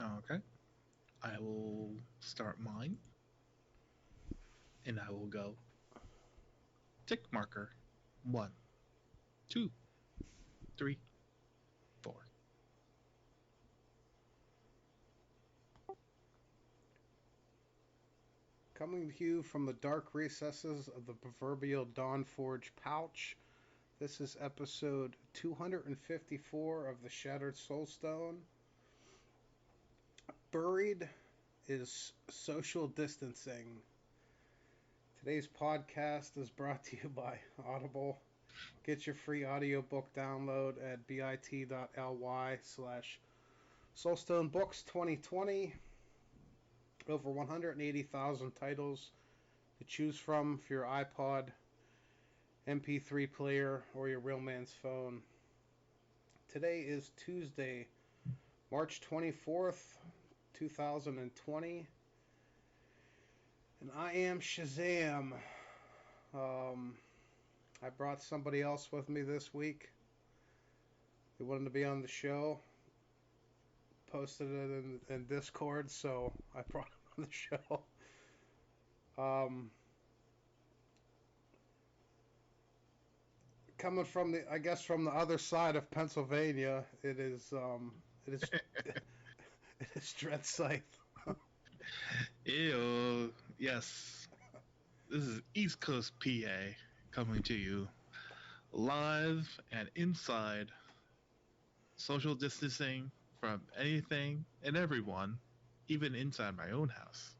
Okay. I will start mine, and I will go tick marker 1, 2, 3, 4. Coming to you from the dark recesses of the proverbial Dawnforge pouch, this is episode 254 of the Shattered Soulstone. Buried is social distancing. Today's podcast is brought to you by Audible. Get your free audiobook download at bit.ly/SoulstoneBooks2020. Over 180,000 titles to choose from for your iPod, MP3 player, or your real man's phone. Today is Tuesday, March 24th, 2020, and I am Shazam. I brought somebody else with me this week. They wanted to be on the show. Posted it in Discord, so I brought him on the show. Coming from the other side of Pennsylvania, it is Dreadscythe. Ew. Yes. This is East Coast PA coming to you live and inside, social distancing from anything and everyone, even inside my own house.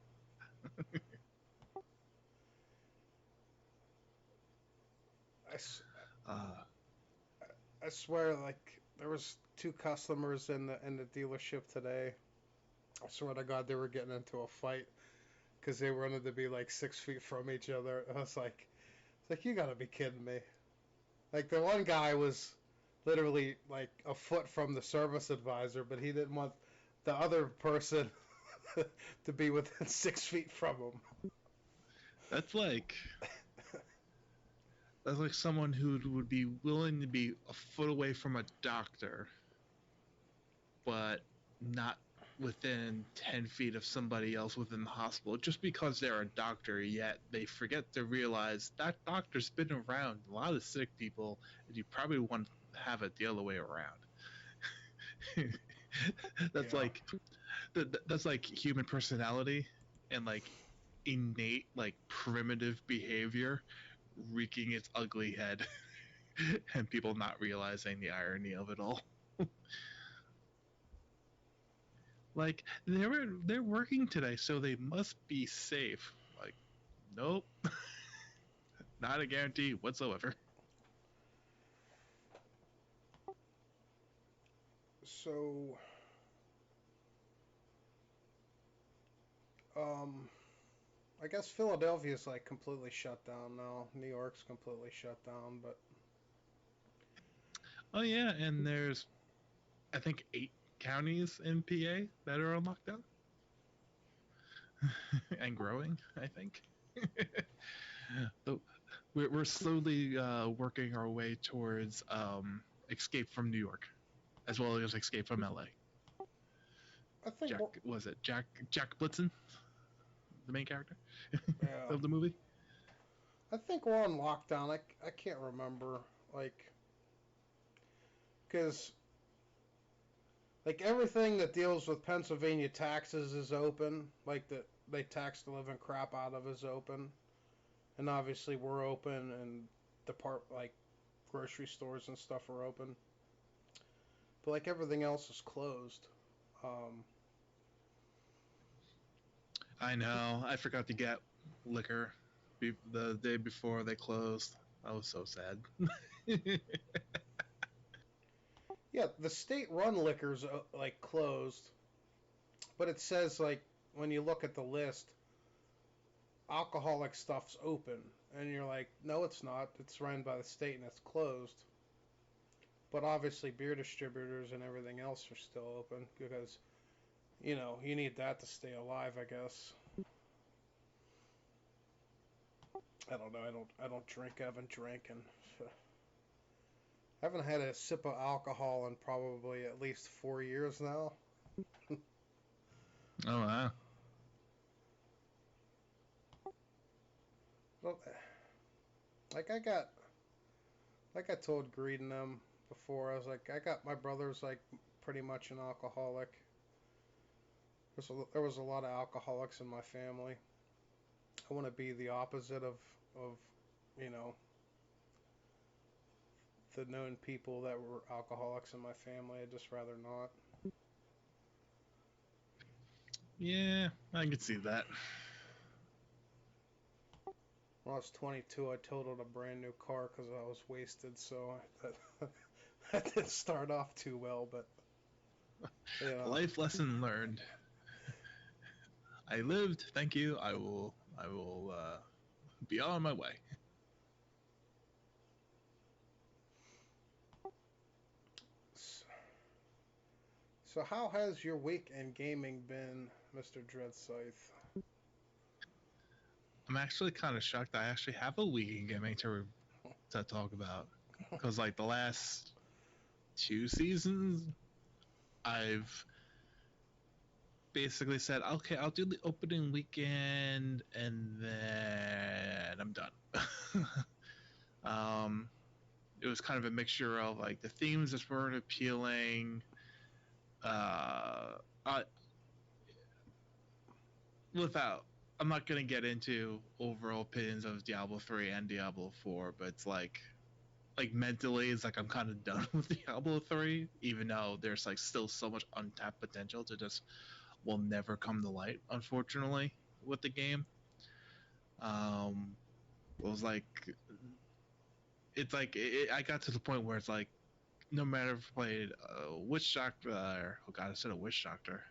I swear, like, there was two customers in the dealership today. I swear to God, they were getting into a fight because they wanted to be like 6 feet from each other. I was like, you gotta be kidding me. Like, the one guy was literally like a foot from the service advisor, but he didn't want the other person to be within 6 feet from him. That's like someone who would be willing to be a foot away from a doctor, but not within 10 feet of somebody else within the hospital just because they're a doctor, yet they forget to realize that doctor's been around a lot of sick people, and you probably want to have it the other way around. That's that's like human personality and like innate, like primitive behavior wreaking its ugly head and people not realizing the irony of it all. Like, they're working today, so they must be safe. Like, nope. Not a guarantee whatsoever. So, I guess Philadelphia's like completely shut down now. New York's completely shut down, but Oh yeah, and there's, I think, 8 counties in PA that are on lockdown. And growing, I think. So we're slowly working our way towards escape from New York, as well as escape from LA. I think Jack Blitzen, the main character yeah, of the movie? I think we're on lockdown. I can't remember, like, because like everything that deals with Pennsylvania taxes is open. Like they tax the living crap out of is open, and obviously we're open, and like grocery stores and stuff are open. But like everything else is closed. Um, I know. I forgot to get liquor the day before they closed. I was so sad. yeah, the state-run liquor's like closed, but it says like when you look at the list, alcoholic stuff's open, and you're like, no, it's not. It's run by the state and it's closed. But obviously, beer distributors and everything else are still open because you need that to stay alive, I guess. I don't know. I don't drink. I haven't drank and I haven't had a sip of alcohol in probably at least 4 years now. Oh wow. Well, like I got, like I told Greed and them before, I was like, I got my brother's like pretty much an alcoholic. There was a lot of alcoholics in my family. I want to be the opposite of, you know, the known people that were alcoholics in my family. I'd just rather not. Yeah, I can see that. When I was 22, I totaled a brand new car because I was wasted. So that didn't start off too well, but you know. Life lesson learned. I lived. Thank you. I will be on my way. So how has your week in gaming been, Mr. Dreadscythe? I'm actually kind of shocked. I actually have a week in gaming to talk about because like the last 2 seasons, I've basically said, okay, I'll do the opening weekend and then I'm done. um, it was kind of a mixture of like the themes that weren't appealing. I, without, I'm not gonna get into overall opinions of Diablo 3 and Diablo 4, but it's like mentally, it's like I'm kind of done with Diablo 3, even though there's like still so much untapped potential to just will never come to light, unfortunately, with the game. It was like I got to the point where it's like no matter if I played Witch Doctor, oh god, I said a Witch Doctor,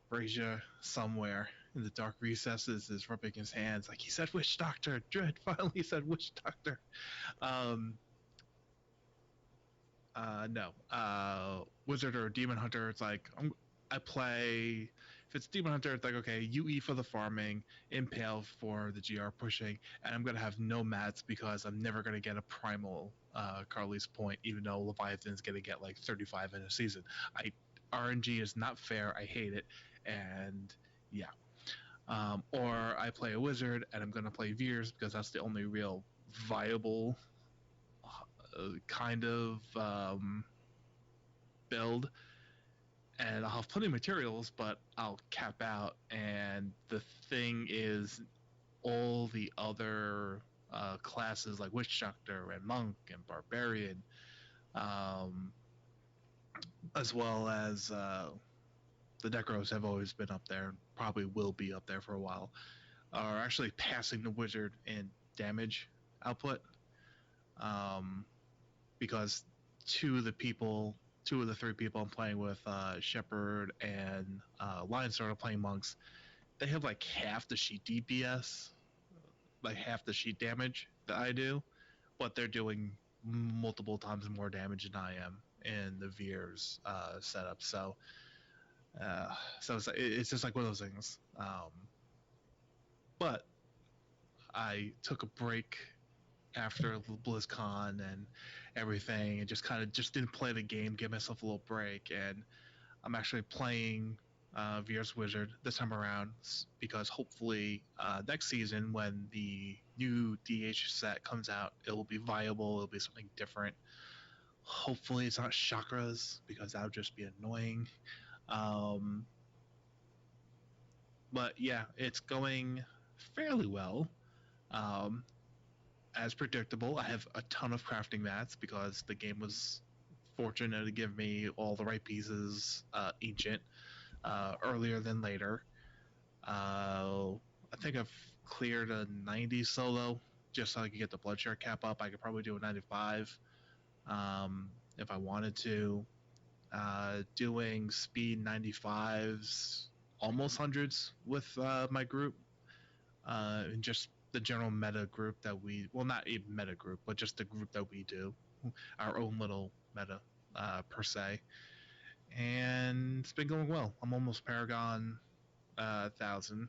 Brazier somewhere in the dark recesses is rubbing his hands like he said Witch Doctor. Dread finally said Witch Doctor. Um, no. Wizard or Demon Hunter, it's like I play. If it's Demon Hunter, it's like okay, UE for the farming, Impale for the GR pushing, and I'm gonna have no mats because I'm never gonna get a primal Carly's point, even though Leviathan's gonna get like 35 in a season. I RNG is not fair. I hate it, and yeah. Or I play a wizard and I'm gonna play Veers because that's the only real viable kind of build, and I'll have plenty of materials, but I'll cap out. And the thing is, all the other classes like Witch Doctor and Monk and Barbarian, um, as well as the Necros have always been up there and probably will be up there for a while, are actually passing the Wizard in damage output. Um, because two of the three people I'm playing with, Shepherd and Lionstar, are playing monks. They have like half the sheet DPS, like half the sheet damage that I do, but they're doing multiple times more damage than I am in the Veers setup. So it's just like one of those things. But I took a break after BlizzCon and everything, and just kind of just didn't play the game, give myself a little break, and I'm actually playing VS Wizard this time around because hopefully next season when the new DH set comes out, it will be viable. It'll be something different. Hopefully it's not chakras because that would just be annoying. Um, but yeah, it's going fairly well. Um, as predictable, I have a ton of crafting mats because the game was fortunate to give me all the right pieces ancient earlier than later. I think I've cleared a 90 solo just so I could get the Bloodshard cap up. I could probably do a 95 if I wanted to. Doing speed 95s, almost hundreds with my group, and just the general meta group that well, not a meta group, but just the group that we do, our own little meta per se. And it's been going well. I'm almost Paragon 1,000,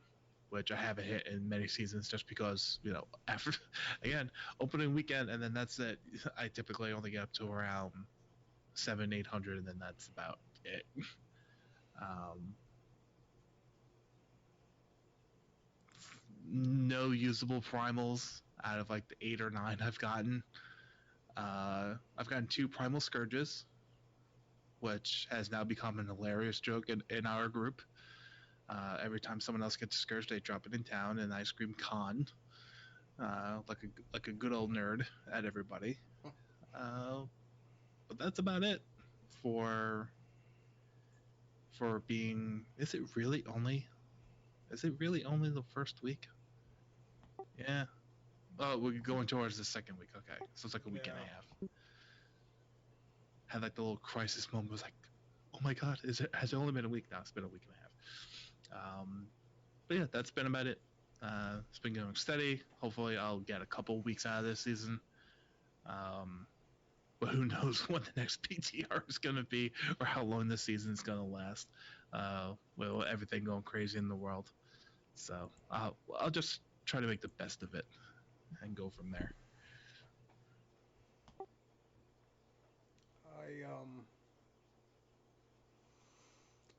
which I haven't hit in many seasons just because, after, again, opening weekend, and then that's it. I typically only get up to around 700, 800, and then that's about it. Um, no usable primals out of like the 8 or 9 I've gotten. I've gotten 2 primal scourges, which has now become an hilarious joke in our group. Every time someone else gets a scourge, they drop it in town, and I scream "con," like a good old nerd at everybody. But that's about it for being. Is it really only the first week? Yeah. Oh, we're going towards the second week. Okay, so it's like a week and a half. Had like the little crisis moment. Was like, oh my god, has it only been a week? Now it's been a week and a half. But yeah, that's been about it. It's been going steady. Hopefully, I'll get a couple weeks out of this season. But who knows what the next PTR is going to be or how long this season is going to last. With everything going crazy in the world. So I'll just try to make the best of it and go from there.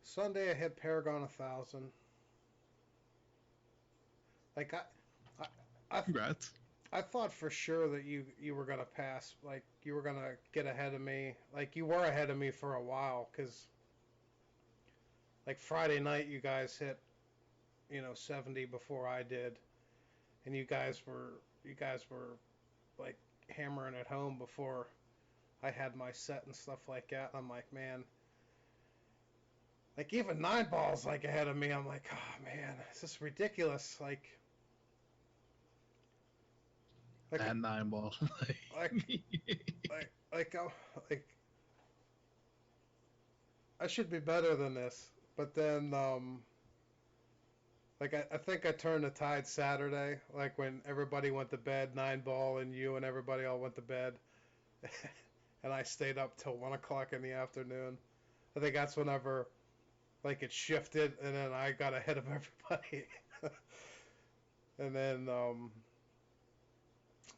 Sunday I hit Paragon 1000. Like Congrats. I thought for sure that you were gonna pass. Like you were gonna get ahead of me. Like you were ahead of me for a while, cause like Friday night you guys hit, 70 before I did, and you guys were like hammering it home before I had my set and stuff like that. I'm like, man, like even 9ball's like ahead of me. I'm like, oh man, this is ridiculous. Like that 9ball. like I should be better than this. But then like I think I turned the tide Saturday, like when everybody went to bed, 9ball and you and everybody all went to bed, and I stayed up till 1 o'clock in the afternoon. I think that's whenever like it shifted, and then I got ahead of everybody. And then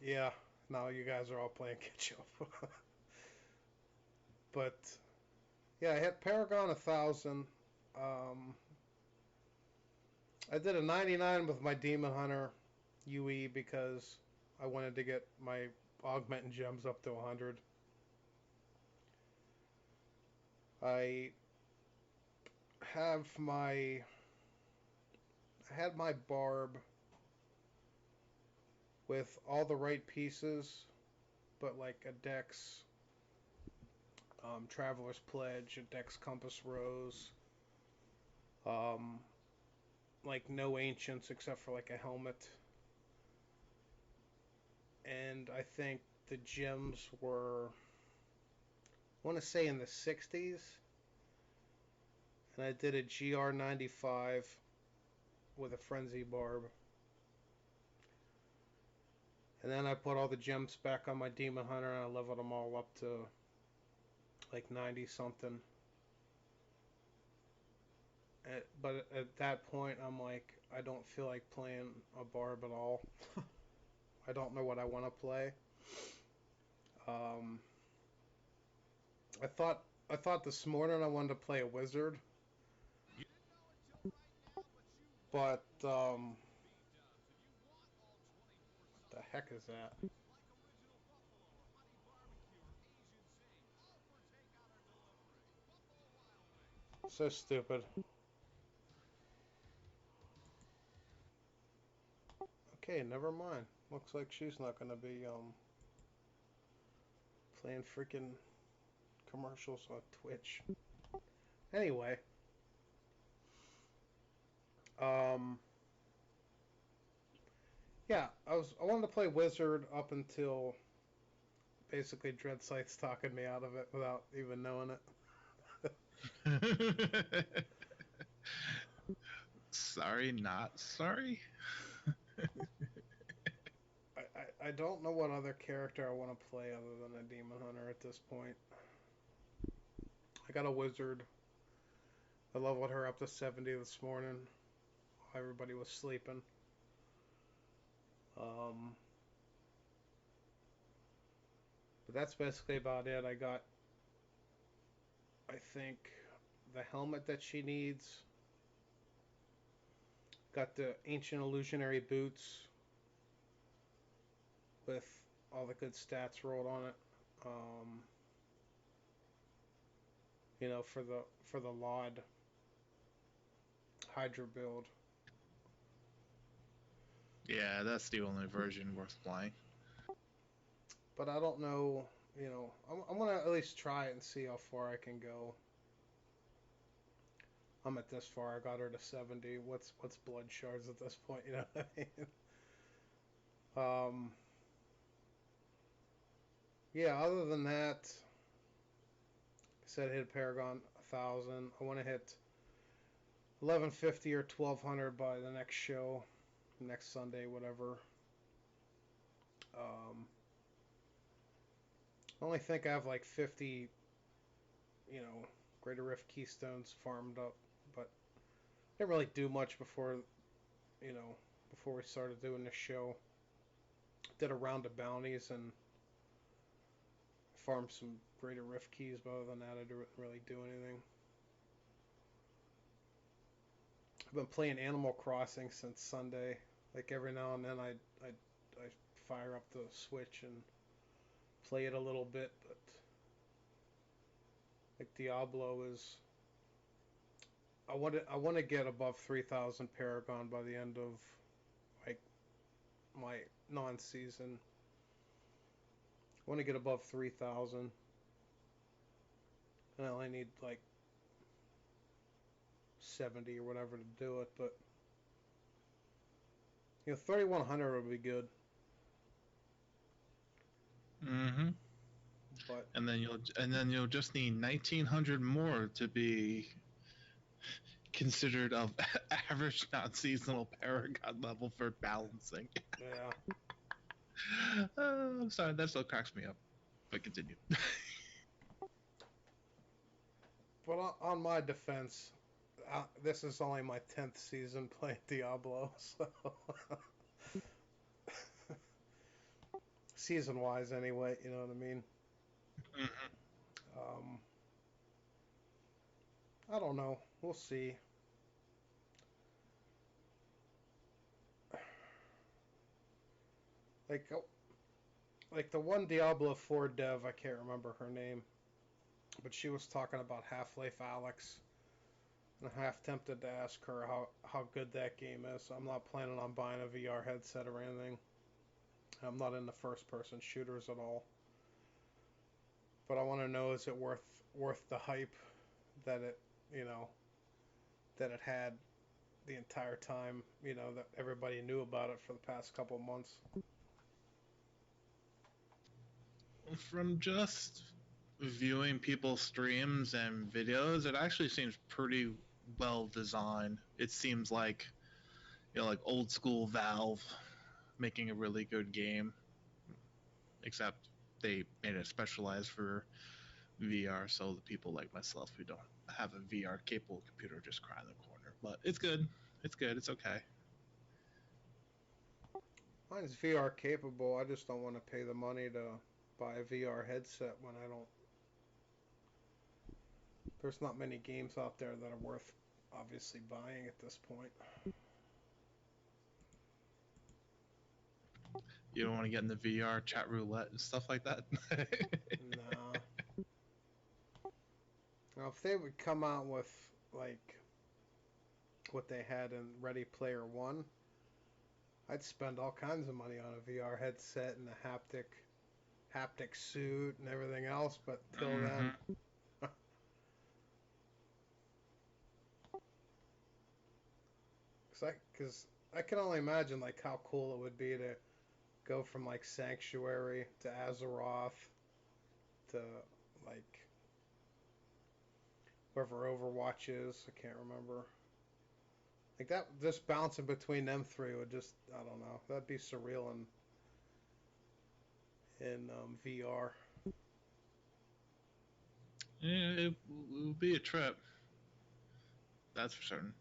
yeah, now you guys are all playing catch up. But yeah, I hit Paragon 1000. I did a 99 with my Demon Hunter UE because I wanted to get my augmenting gems up to 100. I had my barb with all the right pieces, but like a Dex Traveler's Pledge, a Dex Compass Rose, like no ancients except for like a helmet. And I think the gems were, I want to say in the 60s. And I did a GR95 with a Frenzy Barb. And then I put all the gems back on my Demon Hunter and I leveled them all up to like 90 something. But at that point, I'm like, I don't feel like playing a Barb at all. I don't know what I want to play. I thought this morning I wanted to play a Wizard. But, what the heck is that? So stupid. Okay, never mind. Looks like she's not gonna be, playing freaking commercials on Twitch. Anyway. Yeah, I wanted to play Wizard up until basically Dreadscythe's talking me out of it without even knowing it. Sorry, not sorry. I don't know what other character I want to play other than a Demon Hunter at this point. I got a Wizard. I leveled her up to 70 this morning while everybody was sleeping. But that's basically about it. I got, I think, the helmet that she needs, Got the ancient illusionary boots with all the good stats rolled on it. Um, for the Laud Hydra build. Yeah, that's the only version worth playing. But I don't know. I'm gonna at least try it and see how far I can go. I'm at this far. I got her to 70. What's Bloodshards at this point? You know what I mean? Um, yeah. Other than that, I said hit Paragon 1,000. I want to hit 1150 or 1200 by the next show, next Sunday, whatever. I only think I have like 50, you know, Greater Rift Keystones farmed up, but I didn't really do much you know, before we started doing this show. Did a round of bounties and farmed some Greater Rift keys, but other than that, I didn't really do anything. I've been playing Animal Crossing since Sunday. Like every now and then, I fire up the Switch and play it a little bit, but like Diablo is. I want to get above 3,000 Paragon by the end of like my non-season. I want to get above 3,000, and I only need like 70 or whatever to do it. But 3,100 would be good. Mm-hmm. But And then you'll just need 1,900 more to be considered of average non-seasonal paragon level for balancing. yeah, I'm sorry, that still cracks me up. But continue. but on my defense, this is only my 10th season playing Diablo, so season-wise anyway. You know what I mean? Mm-hmm. Um, I don't know. We'll see. Like like the one Diablo 4 dev, I can't remember her name, but she was talking about Half-Life Alyx, and I'm half tempted to ask her how good that game is. I'm not planning on buying a VR headset or anything. I'm not into first-person shooters at all, but I want to know, is it worth the hype that you know that it had the entire time, that everybody knew about it for the past couple months. From just viewing people's streams and videos, it actually seems pretty well designed. It seems like like old school Valve making a really good game, except they made it specialized for VR, so the people like myself who don't have a VR capable computer just cry in the corner. But it's good. It's good. It's okay. Mine's VR capable. I just don't want to pay the money to buy a VR headset when I don't. There's not many games out there that are worth obviously buying at this point. You don't want to get in the VR chat roulette and stuff like that. Nah. Now, if they would come out with like what they had in Ready Player One, I'd spend all kinds of money on a VR headset and a haptic suit and everything else. But till Mm-hmm. then, because I can only imagine like how cool it would be to go from like Sanctuary to Azeroth to like whoever Overwatch is. I can't remember. Like that, just bouncing between them three would just, I don't know, that'd be surreal in VR. Yeah, it will be a trip. That's for certain.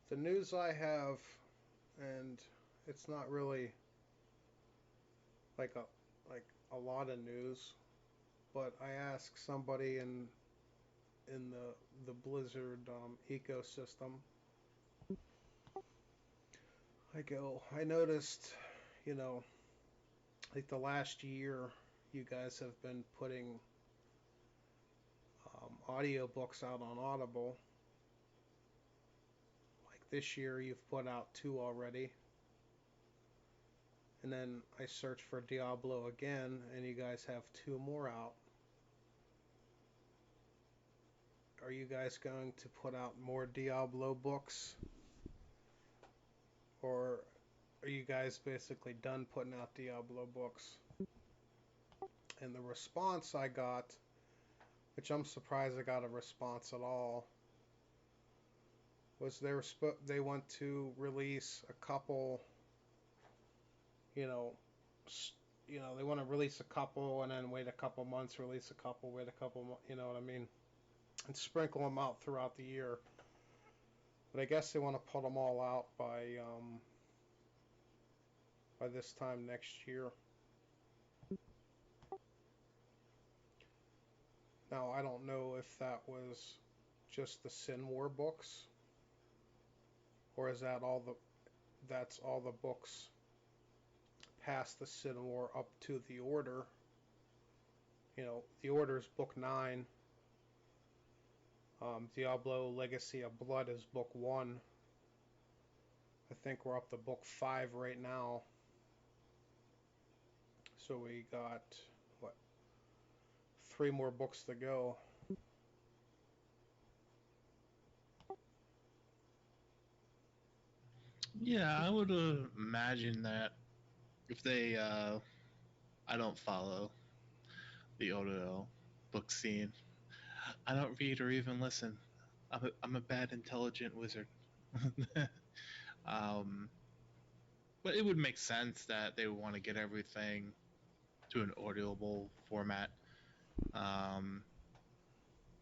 The news I have, and it's not really like a lot of news. but I asked somebody in the Blizzard ecosystem. I noticed, you know, like the last year, you guys have been putting audiobooks out on Audible. Like this year, you've put out 2 already. And then I searched for Diablo again, and you guys have 2 more out. Are you guys going to put out more Diablo books? Or are you guys basically done putting out Diablo books? And the response I got, which I'm surprised I got a response at all, was they want to release a couple, you know, they want to release a couple and then wait a couple months, release a couple, wait a couple, you know what I mean, and sprinkle them out throughout the year. But I guess they want to put them all out by this time next year. Now I don't know if that was just the Sin War books, or is that that's all the books past the Sin War up to the Order. You know, the Order is book 9. Diablo Legacy of Blood is book 1. I think we're up to book 5 right now. So we got, 3 more books to go. Yeah, I would imagine that if they, I don't follow the Audible book scene. I don't read or even listen. I'm a bad intelligent wizard. um, but it would make sense that they would want to get everything to an Audible format, um,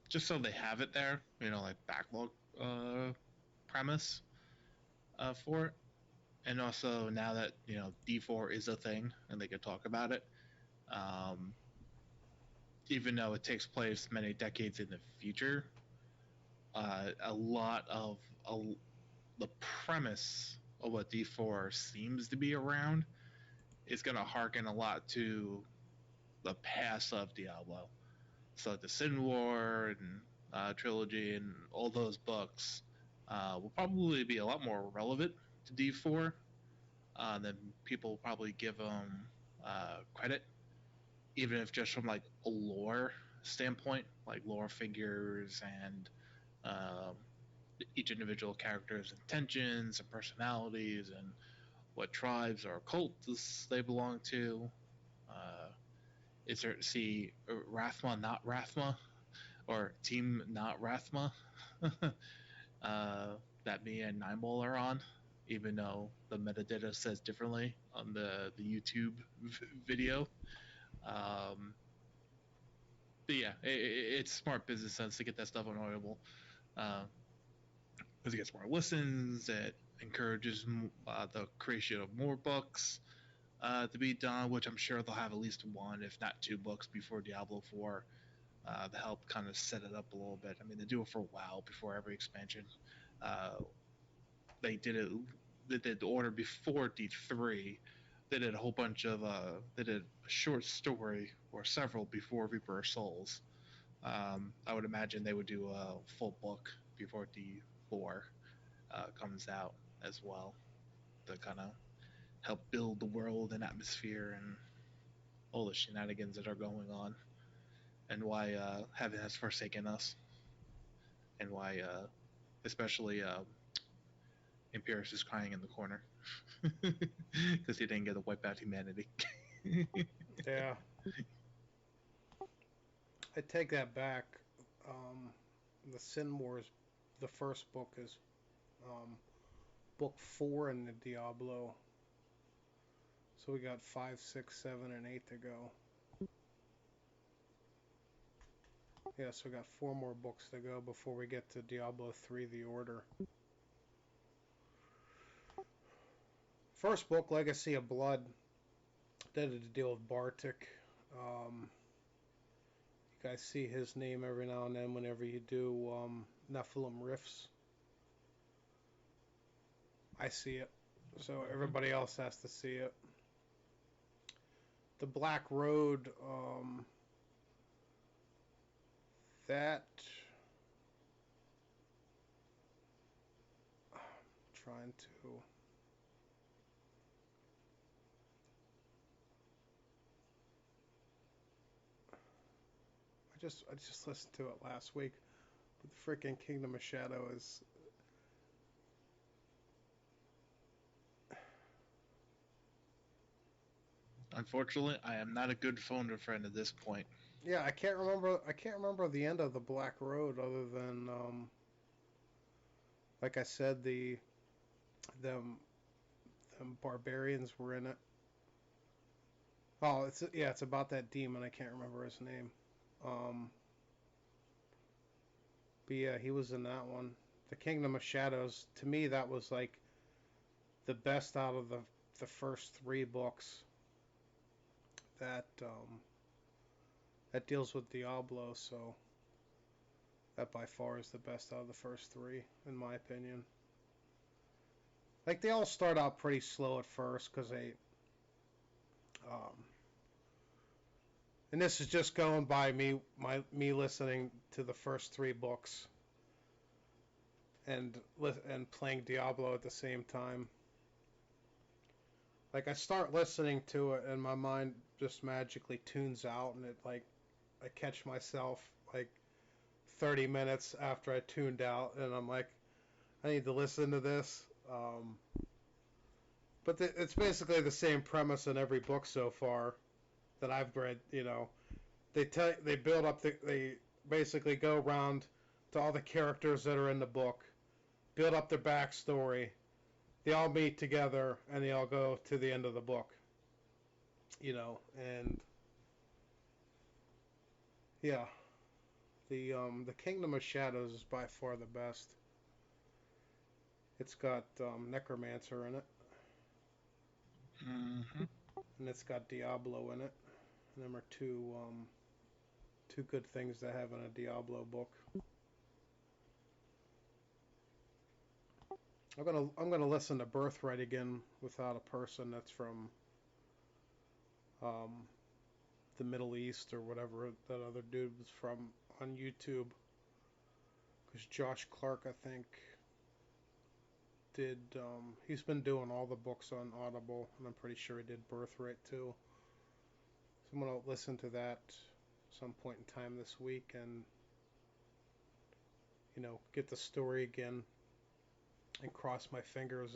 just so they have it there. You know, like backlog premise for it. And also now that D4 is a thing and they can talk about it, um, even though it takes place many decades in the future, a lot of the premise of what D4 seems to be around is going to harken a lot to the past of Diablo. So the Sin War and trilogy and all those books will probably be a lot more relevant to D4 than people probably give them credit, even if just from like a lore standpoint, like lore figures and um, each individual character's intentions and personalities and what tribes or cults they belong to. Uh, is there Rathma not Rathma or Team not Rathma that me and Nineball are on, even though the metadata says differently on the YouTube video. Um, but yeah, it's smart business sense to get that stuff on Audible. Because it gets more listens, it encourages the creation of more books to be done, which I'm sure they'll have at least 1, if not 2 books before Diablo 4 to help kind of set it up a little bit. I mean, they do it for a while before every expansion. Uh, they did it. They did the order before D3. They did a whole bunch of. They did a short story or several before Reaper of Souls. I would imagine they would do a full book before D4 comes out as well to kind of help build the world and atmosphere and all the shenanigans that are going on, and why heaven has forsaken us, and why especially Imperius is crying in the corner because he didn't get to wipe out humanity. Yeah. I take that back. Um, the Sin Wars, the first book is um, book 4 in the Diablo. So we got 5, 6, 7, and 8 to go. Yeah, so we got 4 more books to go before we get to Diablo 3, The Order. First book, Legacy of Blood, that had to deal with Bartik. I see his name every now and then whenever you do Nephilim Riffs. I see it. So everybody else has to see it. The Black Road, that I'm trying to. I just listened to it last week, but the freaking Kingdom of Shadow is. Unfortunately, I am not a good phone friend at this point. Yeah, I can't remember. I can't remember the end of the Black Road other than, like I said, them them barbarians were in it. Oh, it's about that demon. I can't remember his name. Um, but yeah, he was in that one. The Kingdom of Shadows. To me, that was like the best out of the first three books. That deals with Diablo, so that by far is the best out of the first three, in my opinion. Like they all start out pretty slow at first because um, and this is just going by me listening to the first three books and playing Diablo at the same time. Like I start listening to it and my mind just magically tunes out and it like I catch myself like 30 minutes after I tuned out and I'm like I need to listen to this. But it's basically the same premise in every book so far that I've read. They build up they basically go around to all the characters that are in the book, build up their backstory. They all meet together and they all go to the end of the book. And yeah, the Kingdom of Shadows is by far the best. It's got Necromancer in it, Mm-hmm. and it's got Diablo in it. And them are two good things to have in a Diablo book. I'm gonna listen to Birthright again without a person that's from um, the Middle East or whatever that other dude was from on YouTube. Because Josh Clark, I think, did. He's been doing all the books on Audible, and I'm pretty sure he did Birthright too. So I'm gonna listen to that some point in time this week and get the story again and cross my fingers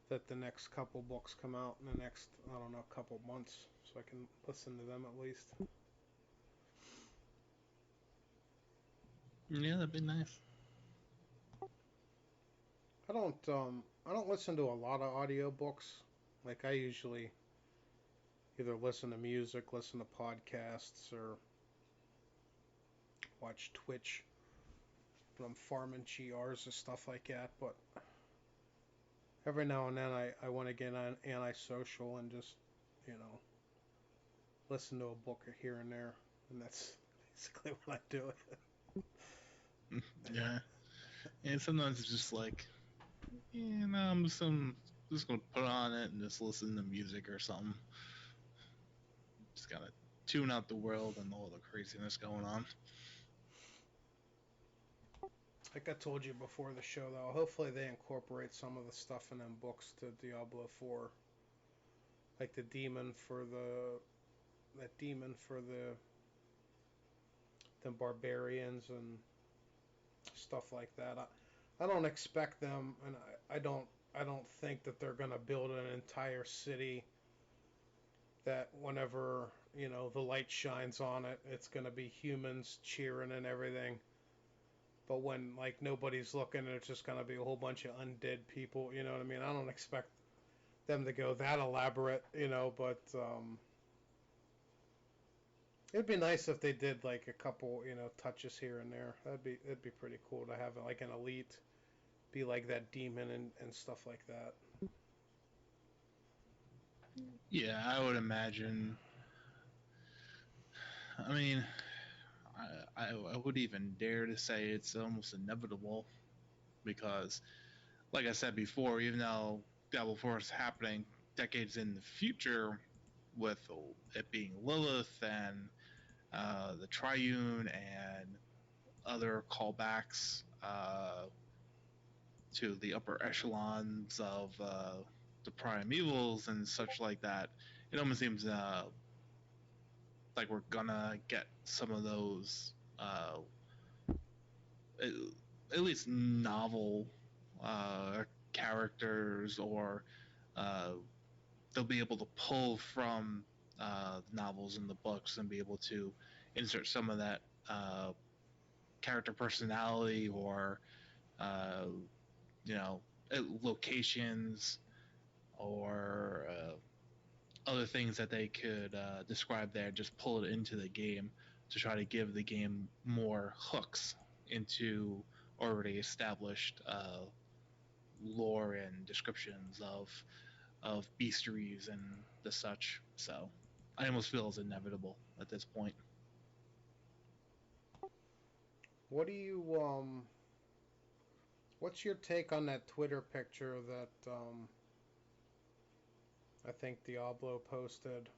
that the next couple books come out in the next, I don't know, couple months so I can listen to them at least. Yeah, that'd be nice. I don't listen to a lot of audiobooks. Like I usually either listen to music, listen to podcasts, or watch Twitch when I'm farming GRs or stuff like that. But every now and then I want to get on antisocial and just, listen to a book here and there. And that's basically what I do. Yeah. And sometimes it's just like, I'm just gonna put on it and just listen to music or something. Just gotta tune out the world and all the craziness going on. Like I told you before the show, though, hopefully they incorporate some of the stuff in them books to Diablo 4. Like the demon for the barbarians and stuff like that. I don't expect them, and I don't think that they're gonna build an entire city that whenever the light shines on it, it's gonna be humans cheering and everything. But when like nobody's looking, it's just gonna be a whole bunch of undead people. You know what I mean? I don't expect them to go that elaborate, but it'd be nice if they did like a couple, touches here and there. That'd be pretty cool to have like an elite be like that demon and stuff like that. Yeah, I would imagine I mean, I would even dare to say it's almost inevitable because, like I said before, even though Diablo 4 is happening decades in the future, with it being Lilith and the Triune and other callbacks to the upper echelons of the primevals and such like that, it almost seems like we're gonna get some of those at, at least novel characters, or uh, they'll be able to pull from novels and the books and be able to insert some of that character personality, or uh, you know, locations, or other things that they could describe there, just pull it into the game to try to give the game more hooks into already established lore and descriptions of beastries and the such. So I almost feel it's inevitable at this point. What do you What's your take on that Twitter picture that I think Diablo posted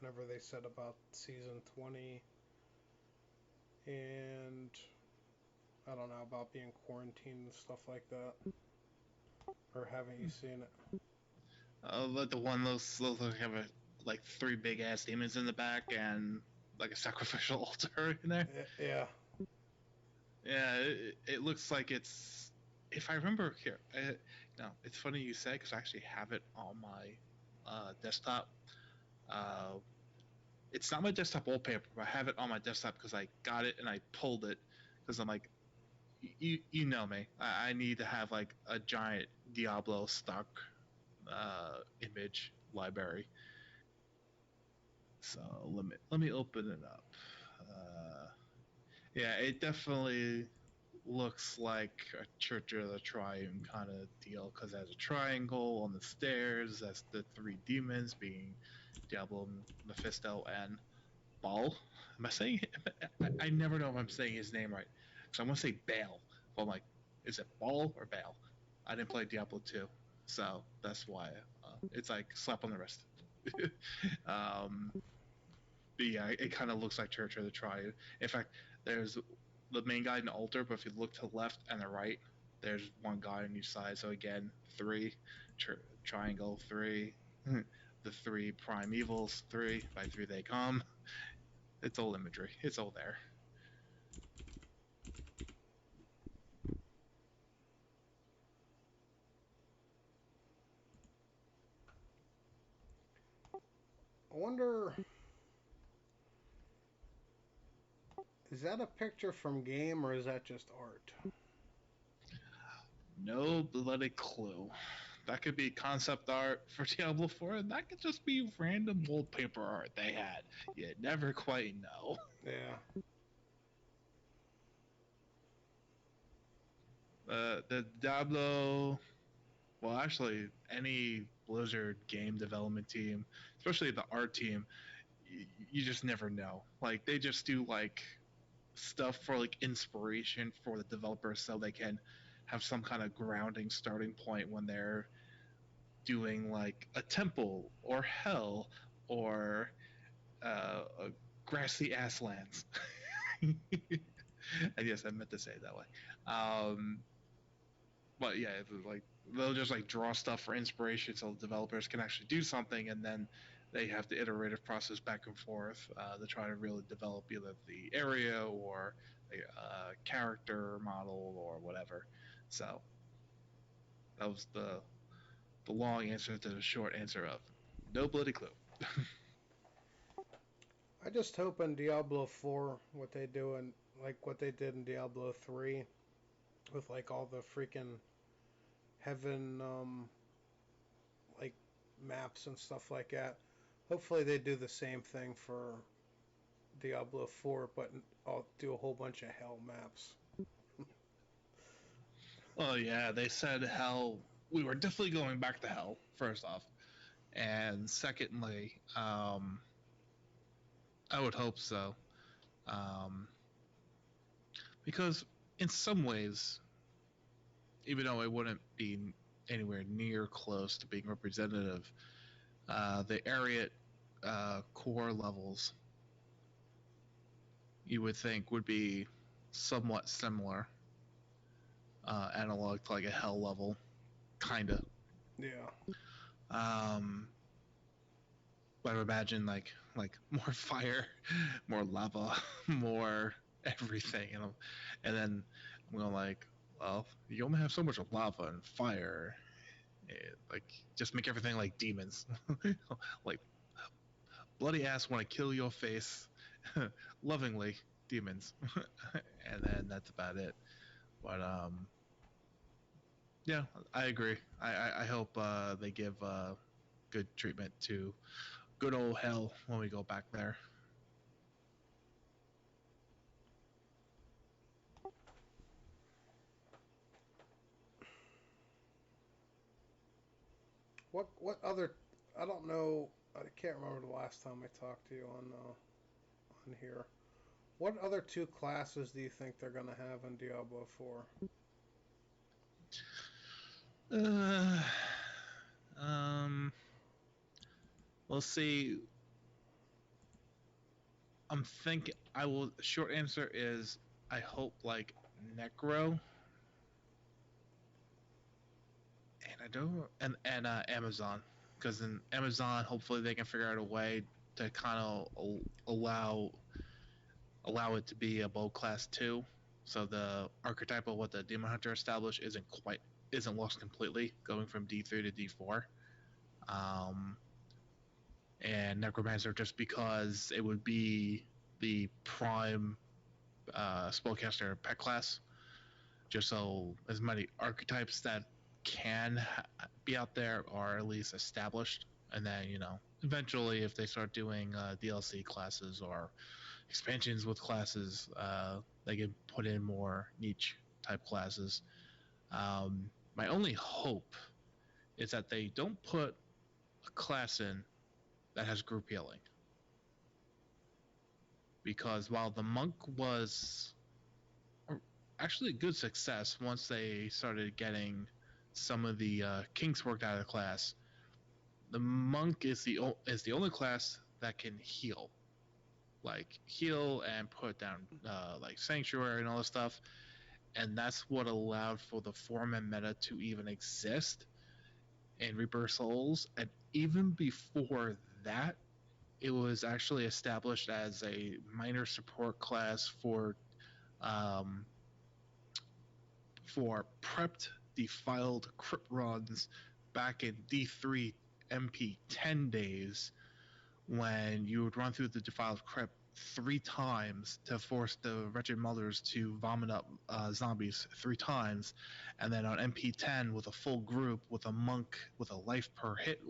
whenever they said about season 20 and I don't know about being quarantined and stuff like that? Or haven't you seen it? But the one those have like three big ass demons in the back and like a sacrificial altar in there. Yeah. Yeah, it looks like it's. If I remember here, no, it's funny you say because I actually have it on my desktop. Uh, it's not my desktop wallpaper, but I have it on my desktop because I got it and I pulled it because I'm like, you know me. I need to have like a giant Diablo stock image library. So let me open it up. Yeah, it definitely looks like a Church of the Triune kind of deal because it has a triangle on the stairs. That's the three demons being Diablo, Mephisto, and Baal. Am I saying? I never know if I'm saying his name right. So I'm gonna say Baal. But I'm like, is it Baal or Baal? I didn't play Diablo 2, so that's why it's like slap on the wrist. um, but yeah, it kind of looks like Church of the Triune. In fact, there's the main guy in the altar, but if you look to the left and the right, there's one guy on each side. So again, three, triangle, three, the three prime evils, three, by three they come. It's all imagery. It's all there. I wonder, is that a picture from game or is that just art? No bloody clue. That could be concept art for Diablo 4, and that could just be random wallpaper art they had. You never quite know. Yeah. The Diablo, well, actually, any Blizzard game development team, especially the art team, you just never know. Like, they just do, like, stuff for, like, inspiration for the developers so they can have some kind of grounding starting point when they're doing, like, a temple or hell or a grassy ass lands. And yes, I meant to say it that way. But yeah, like they'll just like draw stuff for inspiration so developers can actually do something, and then they have the iterative process back and forth to try to really develop either the area or a character model or whatever. So that was the long answer to the short answer of no bloody clue. I just hope in Diablo 4 what they do and like what they did in Diablo 3 with like all the freaking heaven like maps and stuff like that. Hopefully they do the same thing for Diablo 4, but I'll do a whole bunch of hell maps. Oh yeah, they said hell. We were definitely going back to hell. First off, and secondly, I would hope so. Um, because in some ways, even though it wouldn't be anywhere near close to being representative, the Ariat core levels you would think would be somewhat similar, analog to like a hell level, kinda. Yeah. Um, but I would imagine like more fire, more lava, more everything, and then I'm going like, well, you only have so much lava and fire. Like, just make everything like demons, like bloody ass want to kill your face, lovingly demons, and then that's about it. But yeah, I agree. I hope they give good treatment to good old hell when we go back there. What other? I don't know. I can't remember the last time I talked to you on here. What other two classes do you think they're gonna have in Diablo 4? Uh, um, we'll see. I'm thinking. I will. Short answer is I hope like Necro, and I don't, and Amazon, because in Amazon hopefully they can figure out a way to kind of allow it to be a bow class too. So the archetype of what the Demon Hunter established isn't lost completely, going from D3 to D4. Um, and Necromancer just because it would be the prime spellcaster pet class, just so as many archetypes that can be out there are at least established, and then eventually if they start doing DLC classes or expansions with classes, they can put in more niche type classes. My only hope is that they don't put a class in that has group healing, because while the monk was actually a good success once they started getting some of the kinks worked out of the class, the monk is the only class that can heal, like heal and put down like sanctuary and all this stuff, and that's what allowed for the foreman meta to even exist in Reaper Souls. And even before that, it was actually established as a minor support class um, for prepped defiled crypt runs back in D3 MP10 days, when you would run through the defiled crypt 3 times to force the wretched mothers to vomit up zombies 3 times, and then on MP10 with a full group with a monk with a life per hit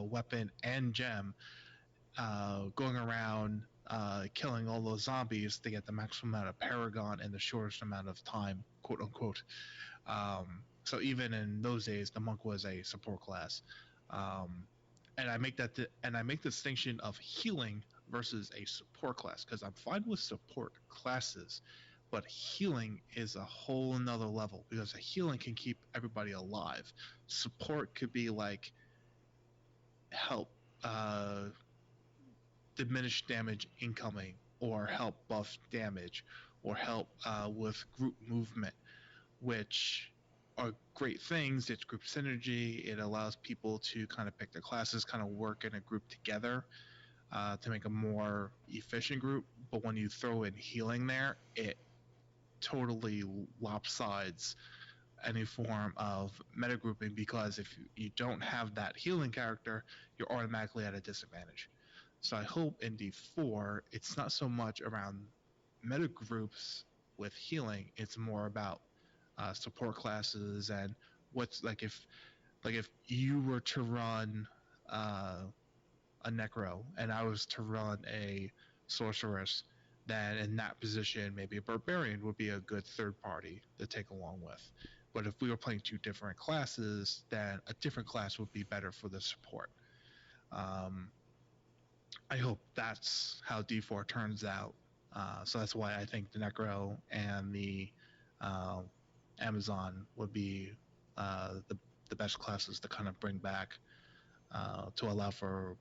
weapon and gem, going around killing all those zombies to get the maximum amount of paragon in the shortest amount of time, quote unquote. So even in those days, the monk was a support class. Um, and I make the distinction of healing versus a support class, because I'm fine with support classes, but healing is a whole another level, because a healing can keep everybody alive. Support could be like help diminish damage incoming, or help buff damage, or help with group movement, which are great things. It's group synergy. It allows people to kind of pick their classes, kind of work in a group together to make a more efficient group. But when you throw in healing there, it totally lopsides any form of metagrouping, because if you don't have that healing character, you're automatically at a disadvantage. So I hope in D4 it's not so much around metagroups with healing, it's more about support classes. And what's like if you were to run uh, a necro and I was to run a sorceress, then in that position maybe a barbarian would be a good third party to take along with. But if we were playing 2 different classes, then a different class would be better for the support. um, I hope that's how D4 turns out. So that's why I think the Necro and the uh, Amazon would be the best classes to kind of bring back to allow for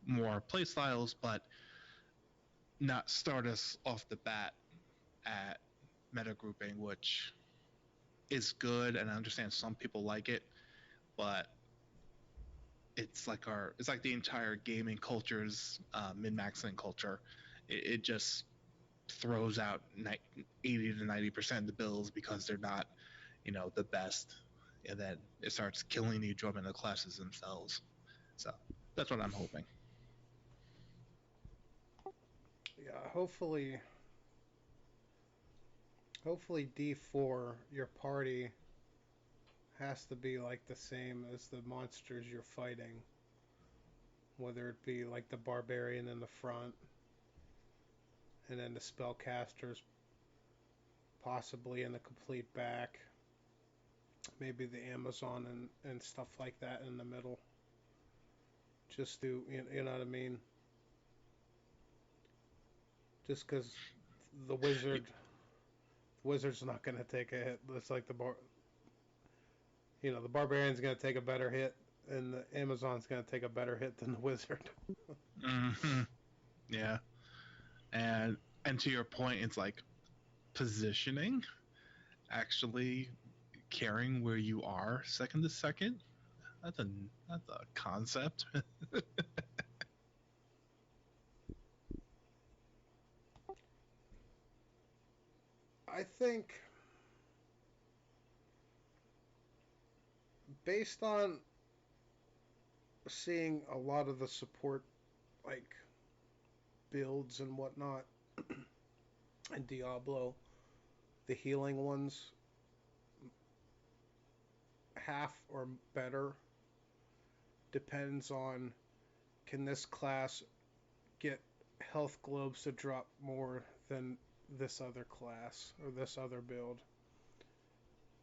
more play styles, but not start us off the bat at meta grouping, which is good, and I understand some people like it, but it's like the entire gaming culture's min-maxing culture. It just throws out 80 to 90% of the bills because they're not, the best, and then it starts killing the enjoyment of the classes themselves. So that's what I'm hoping. Yeah, hopefully D4, your party has to be like the same as the monsters you're fighting, whether it be like the barbarian in the front, and then the spellcasters possibly in the complete back, maybe the Amazon and stuff like that in the middle. Just do, you know what I mean? Just because the wizard's not going to take a hit. It's like the barbarian's going to take a better hit, and the Amazon's going to take a better hit than the wizard. Mm-hmm. Yeah, and to your point, it's like positioning, actually caring where you are second to second. That's a concept. I think based on seeing a lot of the support like builds and whatnot in Diablo, the healing ones half or better depends on, can this class get health globes to drop more than this other class or this other build,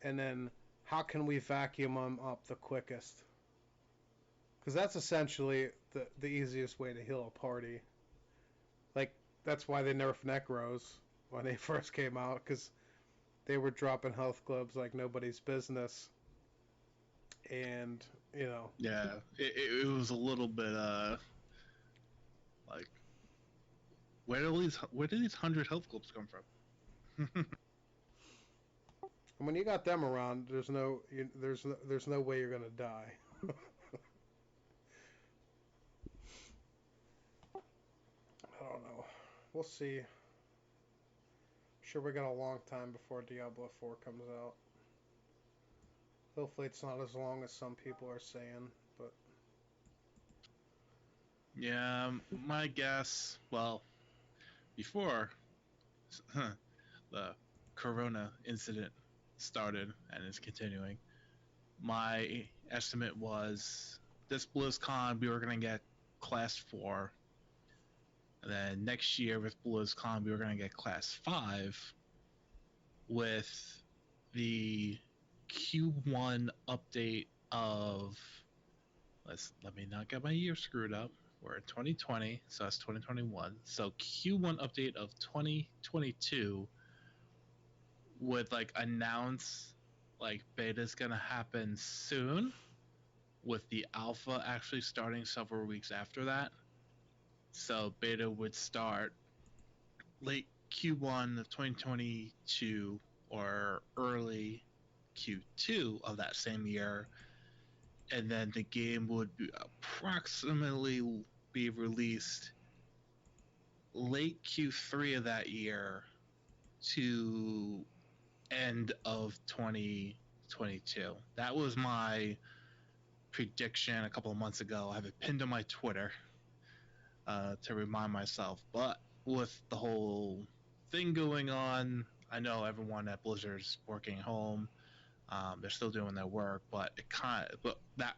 and then how can we vacuum them up the quickest, because that's essentially the easiest way to heal a party. Like, that's why they nerfed Necros when they first came out, because they were dropping health globes like nobody's business. And, Yeah, it was a little bit like, where do these 100 health globes come from? and when you got them around, there's no way you're gonna die. I don't know. We'll see. I'm sure we got a long time before Diablo 4 comes out. Hopefully it's not as long as some people are saying, but Yeah, my guess. Well, before the Corona incident started and is continuing, my estimate was this BlizzCon we were gonna get Class 4, and then next year with BlizzCon we were gonna get Class 5, with the Q1 update of, let me not get my year screwed up. We're in 2020, so that's 2021. So Q1 update of 2022 would like announce like beta's gonna happen soon, with the alpha actually starting several weeks after that. So beta would start late Q1 of 2022 or early Q2 of that same year, and then the game would approximately be released late Q3 of that year to end of 2022. That was my prediction a couple of months ago. I have it pinned on my Twitter to remind myself. But with the whole thing going on, I know everyone at Blizzard's working home. They're still doing their work, but but that,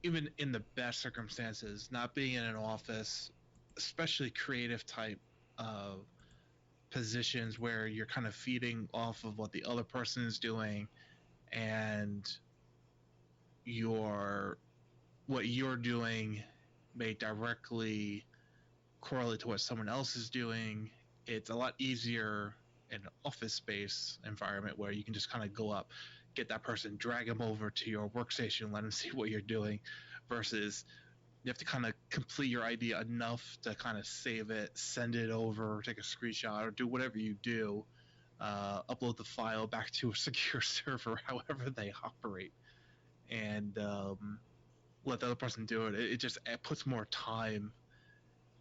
even in the best circumstances, not being in an office, especially creative type of positions where you're kind of feeding off of what the other person is doing, and what you're doing may directly correlate to what someone else is doing. It's a lot easier in an office space environment where you can just kind of go up, get that person, drag them over to your workstation, let them see what you're doing, versus you have to kind of complete your idea enough to kind of save it, send it over, take a screenshot, or do whatever you do, upload the file back to a secure server, however they operate, and let the other person do it. It puts more time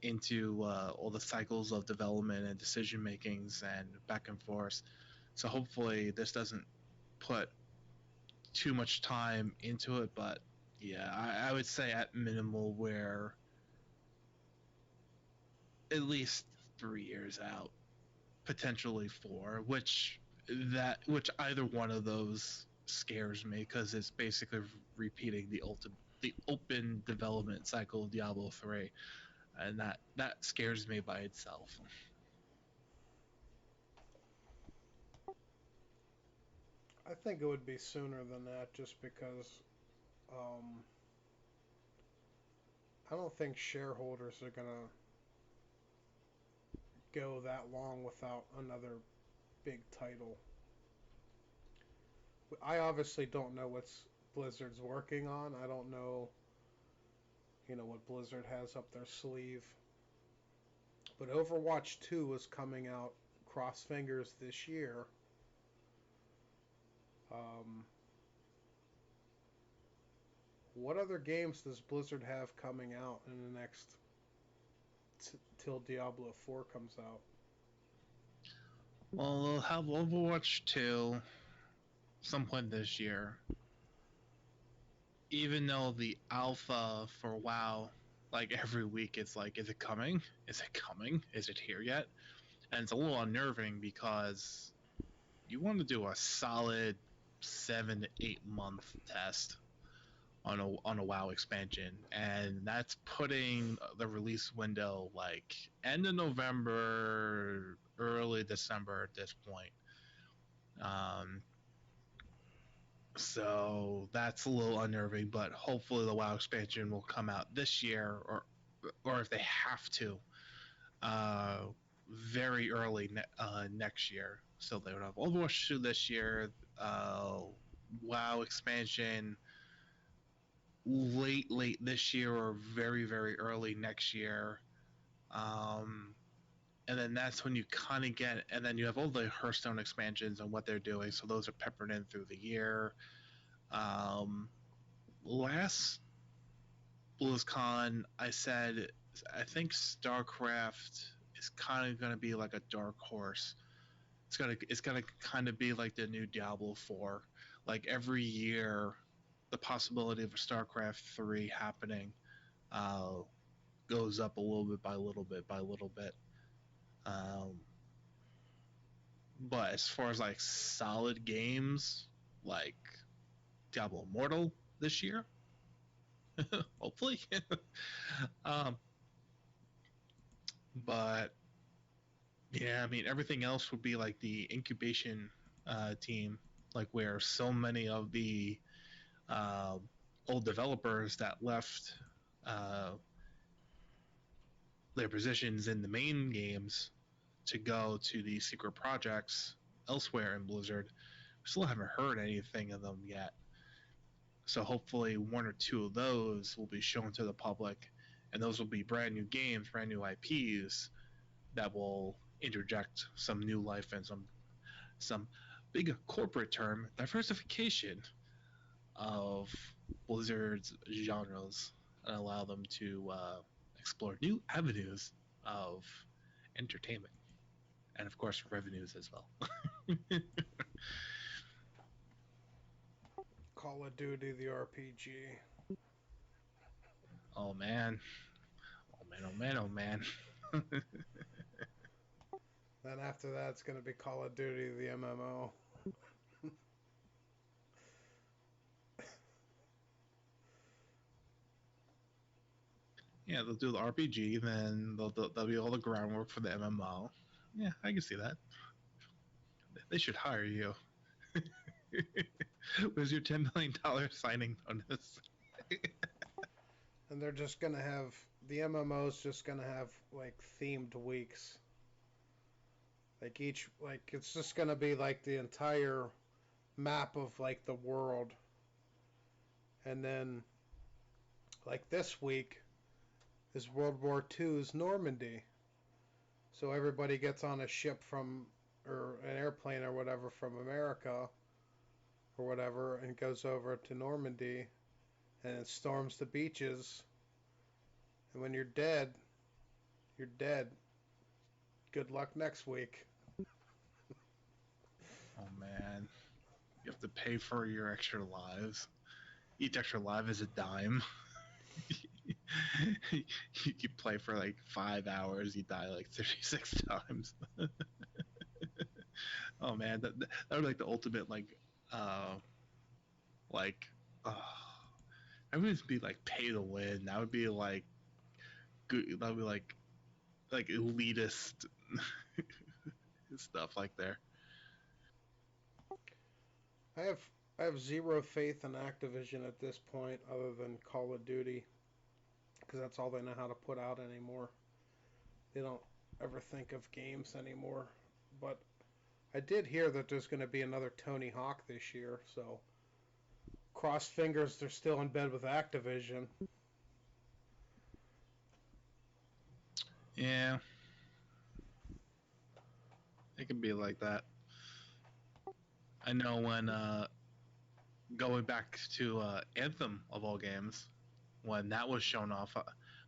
into all the cycles of development and decision makings and back and forth. So hopefully this doesn't put too much time into it, but yeah, I would say at minimal we're at least 3 years out, potentially 4, which either one of those scares me because it's basically repeating the open development cycle of Diablo 3, and that scares me by itself. I think it would be sooner than that, just because I don't think shareholders are gonna go that long without another big title. I obviously don't know what's Blizzard's working on. I don't know, what Blizzard has up their sleeve. But Overwatch 2 is coming out, cross fingers, this year. Um, what other games does Blizzard have coming out in the next till Diablo 4 comes out? Well, they'll have Overwatch 2 some point this year. Even though the alpha for WoW, like every week, it's like, is it coming? Is it coming? Is it here yet? And it's a little unnerving because you want to do a solid 7 to 8 month test on a WoW expansion, and that's putting the release window like end of November, early December at this point. So that's a little unnerving, but hopefully the WoW expansion will come out this year, or if they have to, uh, very early next year. So they would have Overwatch 2 this year, WoW expansion late this year or very early next year. And then that's when you kind of get, and then you have all the Hearthstone expansions and what they're doing. So those are peppered in through the year. Last BlizzCon, I said I think StarCraft is kind of going to be like a dark horse. It's gonna kind of be like the new Diablo 4. Like every year, the possibility of a StarCraft 3 happening goes up a little bit by little bit by little bit. Um, but as far as like solid games, like Diablo Immortal this year, hopefully. um, but yeah, I mean everything else would be like the incubation team, like where so many of the uh, old developers that left uh, their positions in the main games to go to the secret projects elsewhere in Blizzard. We still haven't heard anything of them yet. So hopefully one or two of those will be shown to the public, and those will be brand new games, brand new IPs that will interject some new life and some big corporate term diversification of Blizzard's genres and allow them to explore new avenues of entertainment and of course revenues as well. Call of Duty, the RPG. Oh man, oh man, oh man, oh man. Then after that, it's going to be Call of Duty, the MMO. Yeah, they'll do the RPG, then they'll be all the groundwork for the MMO. Yeah, I can see that. They should hire you. Where's your $10 million signing bonus? And they're just going to have the MMO is just gonna have like themed weeks. Like each like it's just gonna be like the entire map of like the world, and then like this week is World War II's Normandy. So everybody gets on a ship from or an airplane or whatever from America or whatever and goes over to Normandy and it storms the beaches. And when you're dead, you're dead. Good luck next week. Oh man, you have to pay for your extra lives. Each extra life is a dime. You play for like 5 hours, you die like 36 times. Oh man, that would be like the ultimate uh like uh that would be like pay to win. That would be like good. That would be like elitist stuff like there. I have I have zero faith in Activision at this point, other than Call of Duty, because that's all they know how to put out anymore. They don't ever think of games anymore. But I did hear that there's going to be another Tony Hawk this year, so cross fingers they're still in bed with Activision. Yeah, it can be like that. I know when going back to Anthem of all games, when that was shown off,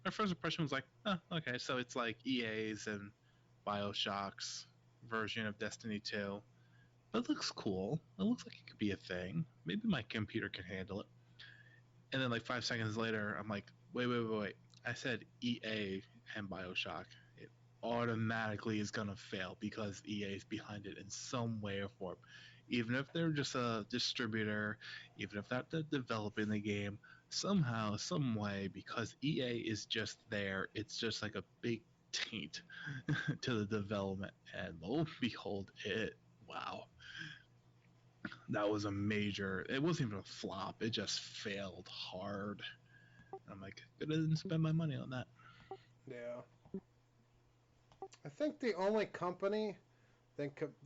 my first impression was like, oh, okay, so it's like EA's and Bioshock's version of Destiny 2. But it looks cool. It looks like it could be a thing. Maybe my computer can handle it. And then like 5 seconds later, I'm like, wait. I said EA and Bioshock. It automatically is gonna fail because EA is behind it in some way or form. Even if they're just a distributor, even if they're not developing the game, somehow, some way, because EA is just there, it's just like a big taint to the development. And lo and behold, wow, that was a major. It wasn't even a flop. It just failed hard. I'm like, I didn't spend my money on that. Yeah. I think the only company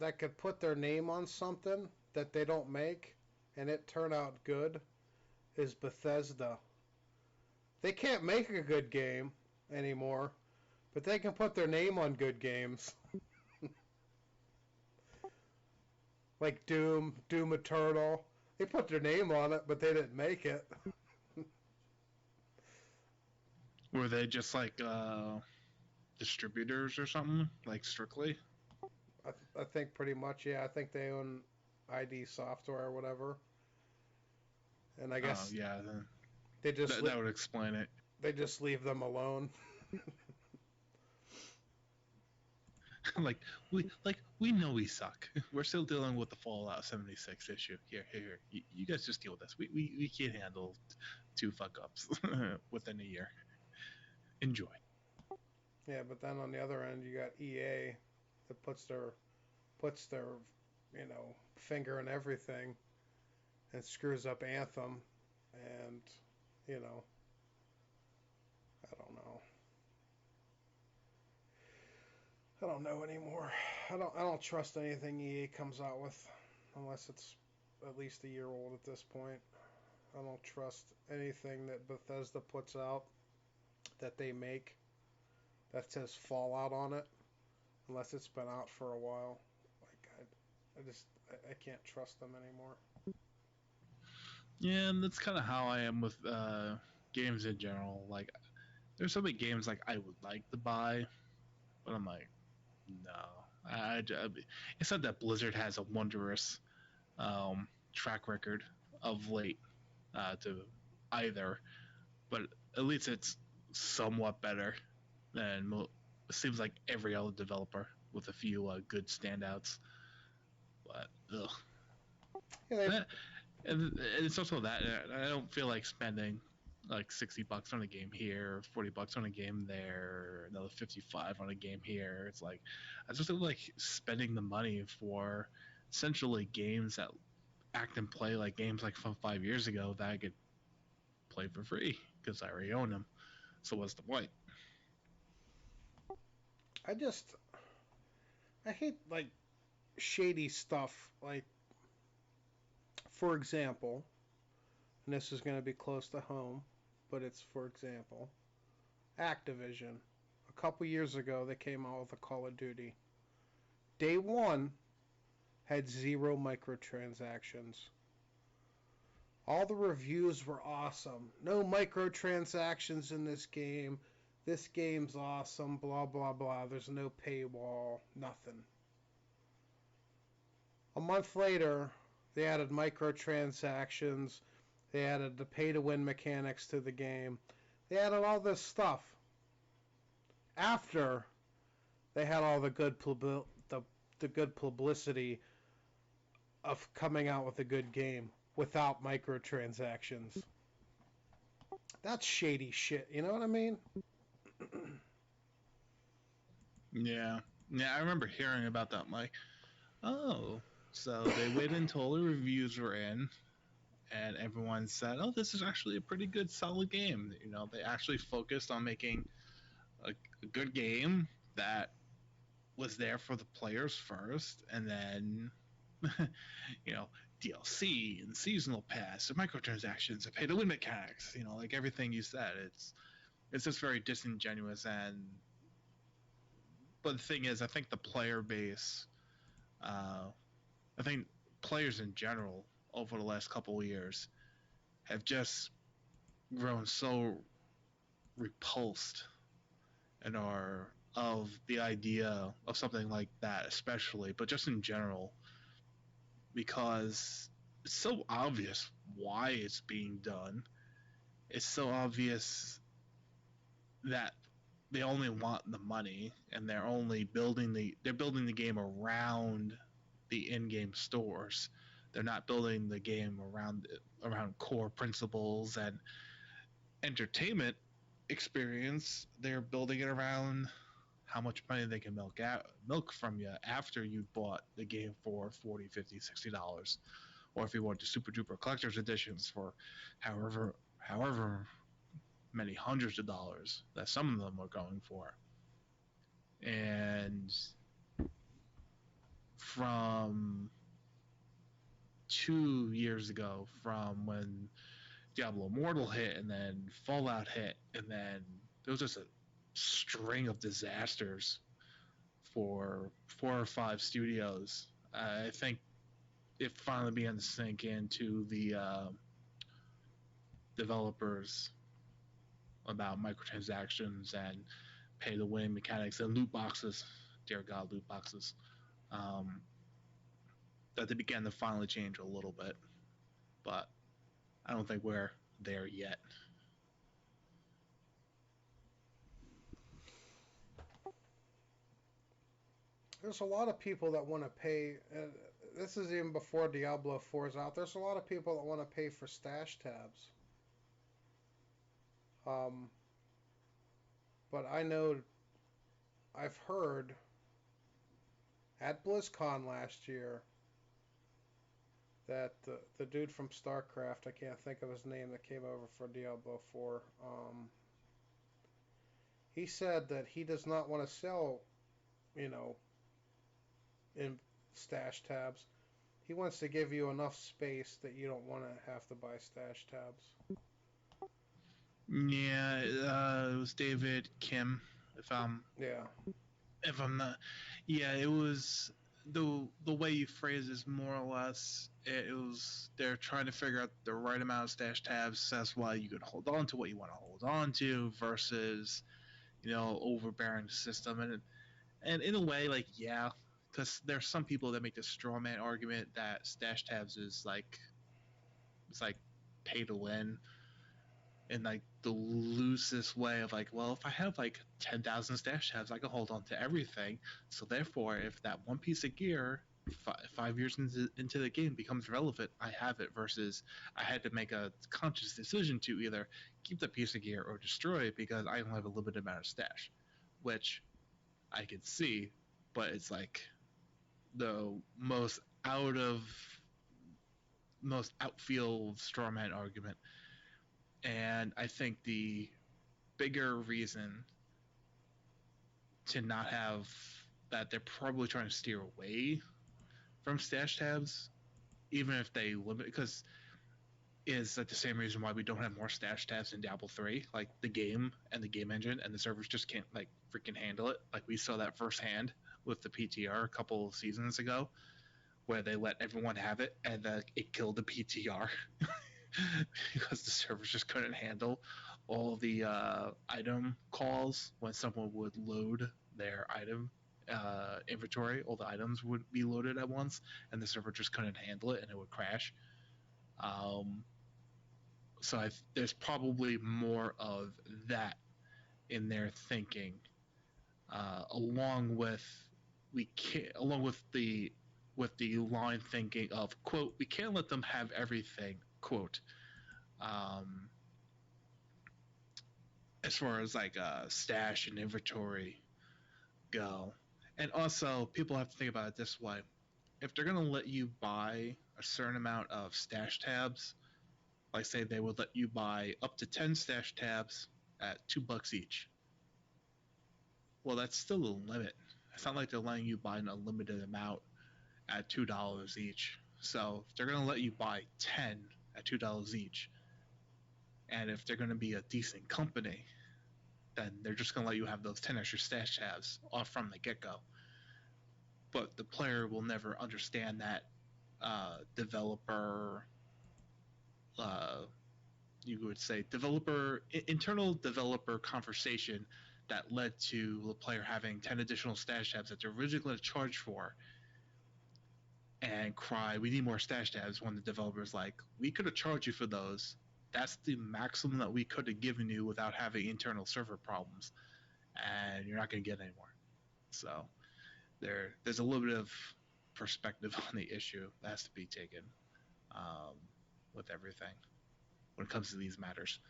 that could put their name on something that they don't make and it turn out good is Bethesda. They can't make a good game anymore, but they can put their name on good games. Like Doom Eternal. They put their name on it, but they didn't make it. Were they just like distributors or something, like strictly? I think pretty much, yeah. I think they own ID Software or whatever. And I Oh guess yeah, they just that would explain it. they just leave them alone. We know we suck. We're still dealing with the Fallout 76 issue. Here. You guys just deal with this. We can't handle two fuck ups within a year. Enjoy. Yeah, but then on the other end you got EA that puts their finger in everything and screws up Anthem, and you know I don't know. I don't know anymore. I don't trust anything EA comes out with unless it's at least a year old at this point. I don't trust anything that Bethesda puts out that they make that says Fallout on it unless it's been out for a while. Like I can't trust them anymore. Yeah, and that's kind of how I am with games in general. Like, there's so many games like I would like to buy, but I'm like, no. It's not that Blizzard has a wondrous track record of late to either, but at least it's somewhat better than it seems like every other developer with a few good standouts. But ugh. Yeah, And it's also that I don't feel like spending like $60 on a game here, $40 on a game there, another 55 on a game here. It's like I just feel like spending the money for essentially games that act and play like games like from 5 years ago that I could play for free because I already own them. So what's the point? I just I hate like shady stuff. Like, for example, and this is going to be close to home, but it's for example, Activision. A couple years ago, they came out with a Call of Duty. Day one had zero microtransactions. All the reviews were awesome. No microtransactions in this game. This game's awesome, blah, blah, blah. There's no paywall, nothing. A month later, they added microtransactions. They added the pay to win mechanics to the game. They added all this stuff after they had all the good publicity of coming out with a good game without microtransactions. That's shady shit, you know what I mean? Yeah. Yeah, I remember hearing about that. I'm like, oh, so they waited until all the reviews were in, and everyone said, oh, this is actually a pretty good, solid game. You know, they actually focused on making a good game that was there for the players first, and then, you know, DLC and seasonal pass and microtransactions and pay to win mechanics. You know, like everything you said, it's just very disingenuous. And but the thing is, I think the player base, I think players in general over the last couple of years have just grown so repulsed and are of the idea of something like that, especially, but just in general, because it's so obvious why it's being done. It's so obvious that they only want the money, and they're building the game around the in-game stores. They're not building the game around core principles and entertainment experience. They're building it around how much money they can milk from you after you bought the game for $40, $50, $60, or if you want the super duper collector's editions for however many hundreds of dollars that some of them are going for. And from 2 years ago, from when Diablo Immortal hit, and then Fallout hit, and then there was just a string of disasters for 4 or 5 studios. I think it finally began to sink into the developers about microtransactions and pay to win mechanics and loot boxes. Dear God, loot boxes. That they began to finally change a little bit, but I don't think we're there yet. There's a lot of people that want to pay. This is even before Diablo 4 is out. There's a lot of people that want to pay for stash tabs. Um, but I know I've heard at BlizzCon last year that the dude from StarCraft, I can't think of his name, that came over for Diablo 4, he said that he does not want to sell, you know, in stash tabs. He wants to give you enough space that you don't want to have to buy stash tabs. Yeah, it was David Kim. If I'm Yeah. if I'm not, yeah, it was the way you phrase is more or less. It was they're trying to figure out the right amount of stash tabs. That's why you could hold on to what you want to hold on to versus overbearing the system. And in a way, like, yeah, because there's some people that make the straw man argument that stash tabs is like it's like pay to win in like the loosest way of like, well, if I have like 10,000 stash tabs, I can hold on to everything. So therefore, if that one piece of gear 5 years into the game becomes relevant, I have it. Versus I had to make a conscious decision to either keep the piece of gear or destroy it because I only have a limited amount of stash, which I could see, but it's like the out of most outfield straw man argument. And I think the bigger reason to not have that. They're probably trying to steer away from stash tabs, even if they limit, because is that the same reason why we don't have more stash tabs in Diablo 3? Like the game and the game engine and the servers just can't like freaking handle it. Like we saw that firsthand with the PTR a couple of seasons ago, where they let everyone have it and it killed the PTR because the servers just couldn't handle all the item calls when someone would load their item inventory. All the items would be loaded at once, and the server just couldn't handle it, and it would crash. So there's probably more of that in their thinking, along with the line thinking of quote, we can't let them have everything, quote, as far as like stash and inventory go. And also people have to think about it this way: if they're going to let you buy a certain amount of stash tabs, like say they would let you buy up to 10 stash tabs at $2 each. Well, that's still a limit. It's not like they're letting you buy an unlimited amount at $2 each. So if they're going to let you buy 10 at $2 each, and if they're going to be a decent company, then they're just going to let you have those 10 extra stash tabs off from the get-go. But the player will never understand that you would say internal developer conversation that led to the player having 10 additional stash tabs that they're originally going to charge for, and cry, we need more stash tabs, when the developer's like, we could have charged you for those. That's the maximum that we could have given you without having internal server problems, and you're not going to get any more. So there's a little bit of perspective on the issue that has to be taken with everything when it comes to these matters.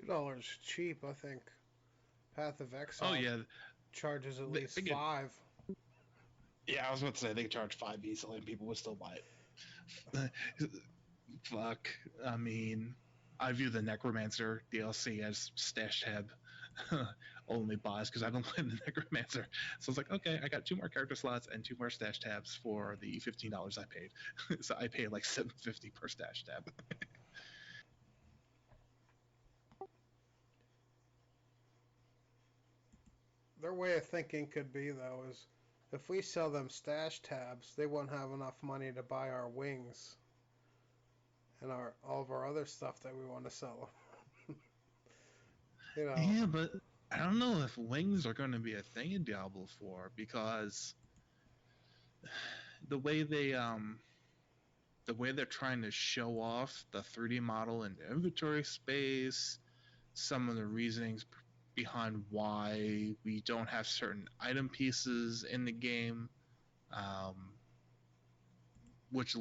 $2 cheap, I think. Path of Exile charges at least $5. Yeah, I was about to say they could charge $5 easily and people would still buy it. Fuck. I mean, I view the Necromancer DLC as stash tab only buys because I don't play the Necromancer. So it's like, okay, I got 2 more character slots and 2 more stash tabs for the $15 I paid. So I paid like $7.50 per stash tab. Their way of thinking could be, though, is if we sell them stash tabs, they won't have enough money to buy our wings and all of our other stuff that we want to sell them. Yeah, but I don't know if wings are going to be a thing in Diablo 4, because the way they're trying to show off the 3D model and the inventory space, some of the reasonings behind why we don't have certain item pieces in the game, which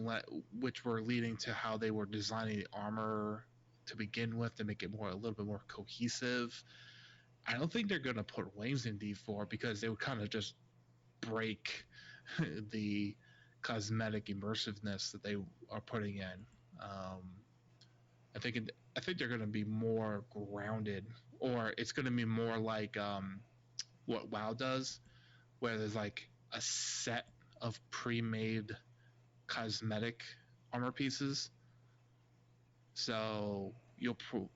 were leading to how they were designing the armor to begin with to make it a little bit more cohesive. I don't think they're going to put wings in D4 because they would kind of just break the cosmetic immersiveness that they are putting in. I think they're going to be more grounded, or it's going to be more like what WoW does, where there's like a set of pre-made cosmetic armor pieces. So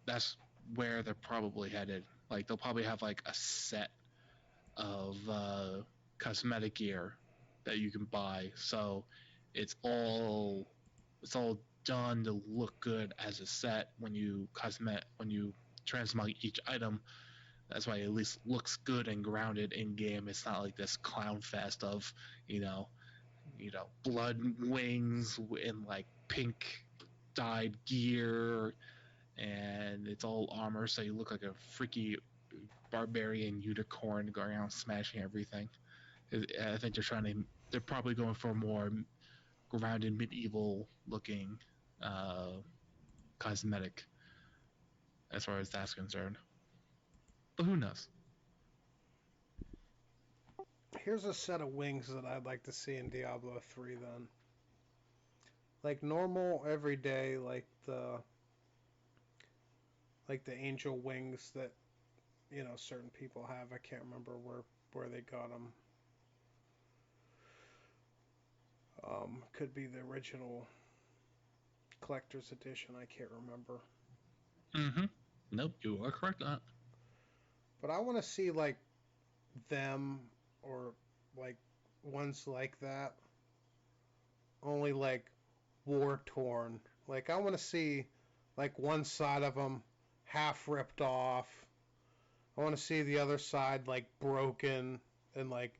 that's where they're probably headed. Like they'll probably have like a set of cosmetic gear that you can buy. So it's all done to look good as a set when you transmog each item. That's why it at least looks good and grounded in game. It's not like this clown fest of blood wings in like pink dyed gear, and it's all armor, so you look like a freaky barbarian unicorn going around smashing everything. I think they're probably going for a more grounded medieval looking cosmetic as far as that's concerned. But who knows? Here's a set of wings that I'd like to see in Diablo 3 then. Like normal, everyday, like the angel wings that, certain people have. I can't remember where they got them. Could be the original collector's edition. I can't remember. Mm-hmm. Nope, you are correct on that. But I want to see like them or like ones like that. Only like war torn. Like I want to see like one side of them half ripped off. I want to see the other side like broken and like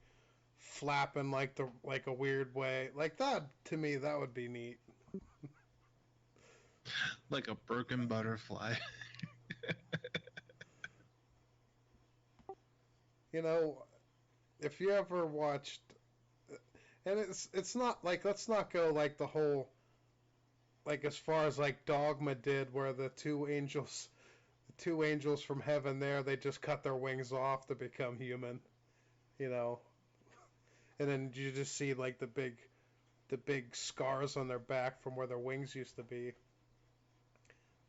flapping like a weird way. Like that to me that would be neat. Like a broken butterfly. You know, if you ever watched and it's not like let's not go like the whole like as far as like Dogma did where the two angels from heaven there they just cut their wings off to become human, you know. And then you just see like the big scars on their back from where their wings used to be.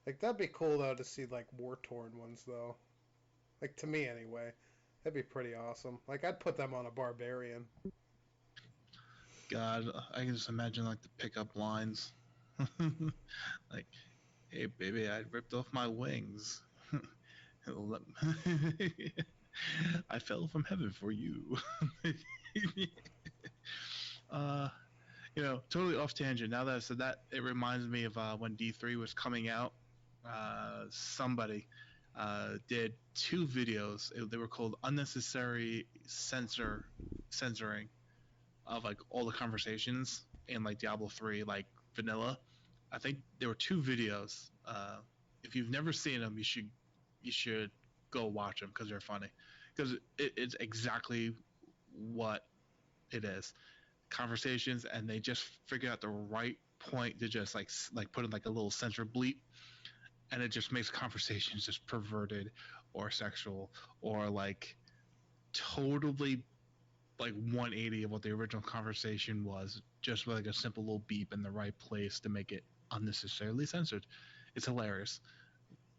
Like that'd be cool though to see like war torn ones though. Like to me anyway. That'd be pretty awesome. Like I'd put them on a barbarian. God, I can just imagine like the pickup lines. Like, hey baby, I ripped off my wings. I fell from heaven for you. uh, totally off tangent. Now that I said that, it reminds me of when D3 was coming out. Somebody did 2 videos. They were called "Unnecessary Censoring" of like all the conversations in like Diablo 3, like vanilla. I think there were 2 videos. If you've never seen them, you should go watch them because they're funny. Because it's exactly what it is. Conversations, and they just figure out the right point to just like put in like a little censor bleep, and it just makes conversations just perverted or sexual or like totally like 180 of what the original conversation was, just with like a simple little beep in the right place to make it unnecessarily censored. It's hilarious.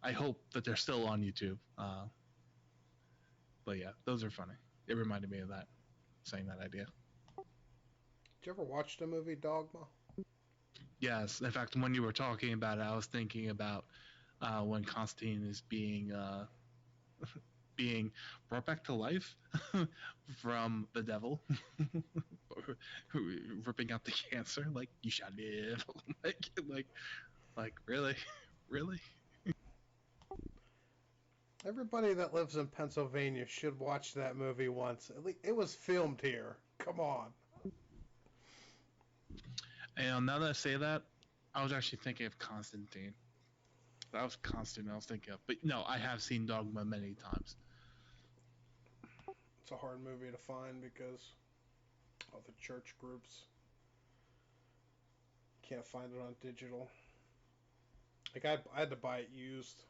I hope that they're still on YouTube. But yeah, those are funny. It reminded me of that, saying that idea. Did you ever watch the movie Dogma? Yes, in fact, when you were talking about it, I was thinking about when Constantine is being brought back to life from the devil, ripping out the cancer. Like, you shall live. like, really, really. Everybody that lives in Pennsylvania should watch that movie once. At least it was filmed here. Come on. And now that I say that, I was actually thinking of Constantine. That was Constantine I was thinking of. But no, I have seen Dogma many times. It's a hard movie to find because all the church groups can't find it on digital. Like I had to buy it used.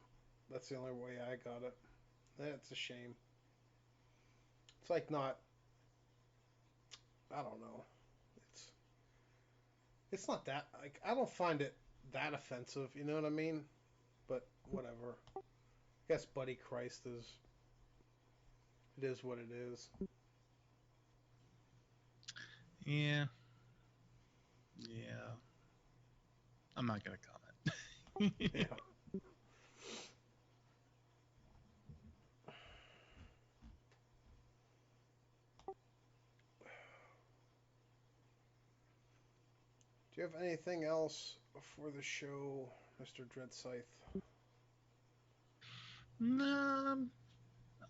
That's the only way I got it. That's a shame. It's like not. I don't know. It's it's not that like I don't find it that offensive. You know what I mean? But whatever. I guess Buddy Christ is. It is what it is. Yeah, yeah. I'm not gonna comment. Yeah. Do you have anything else for the show, Mr. Dreadscythe? No,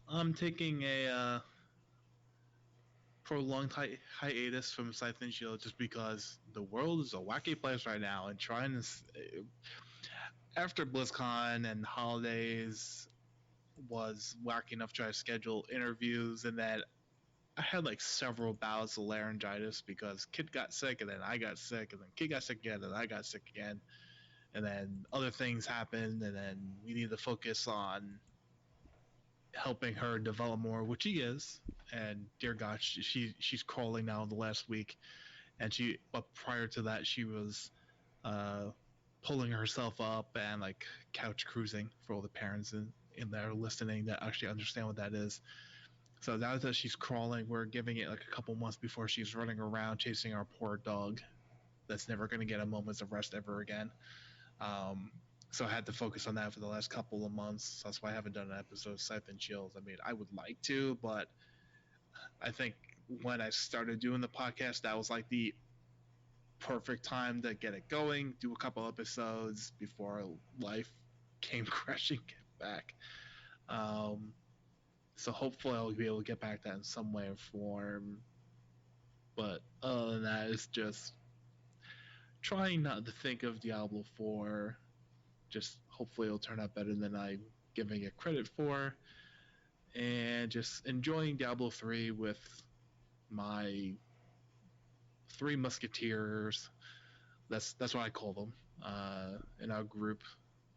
I'm taking a prolonged hiatus from Scythe and Shield just because the world is a wacky place right now, and trying to after BlizzCon and holidays was wacky enough to try to schedule interviews, and then I had like several bouts of laryngitis because Kid got sick, and then I got sick, and then Kid got sick again, and I got sick again, and then other things happened, and then we need to focus on helping her develop more, which she is. And dear God, she's crawling now the last week, but prior to that she was uh, pulling herself up and like couch cruising for all the parents in there listening that actually understand what that is. So now that she's crawling, we're giving it like a couple months before she's running around chasing our poor dog that's never going to get a moment's of rest ever again. Um, so I had to focus on that for the last couple of months. That's why I haven't done an episode of Scythe and Chills. I mean, I would like to, but I think when I started doing the podcast, that was like the perfect time to get it going, do a couple episodes before life came crashing back. Um, so hopefully I'll be able to get back that in some way or form. But other than that, it's just trying not to think of Diablo 4. Just hopefully it'll turn out better than I'm giving it credit for. And just enjoying Diablo 3 with my three musketeers. That's what I call them in our group.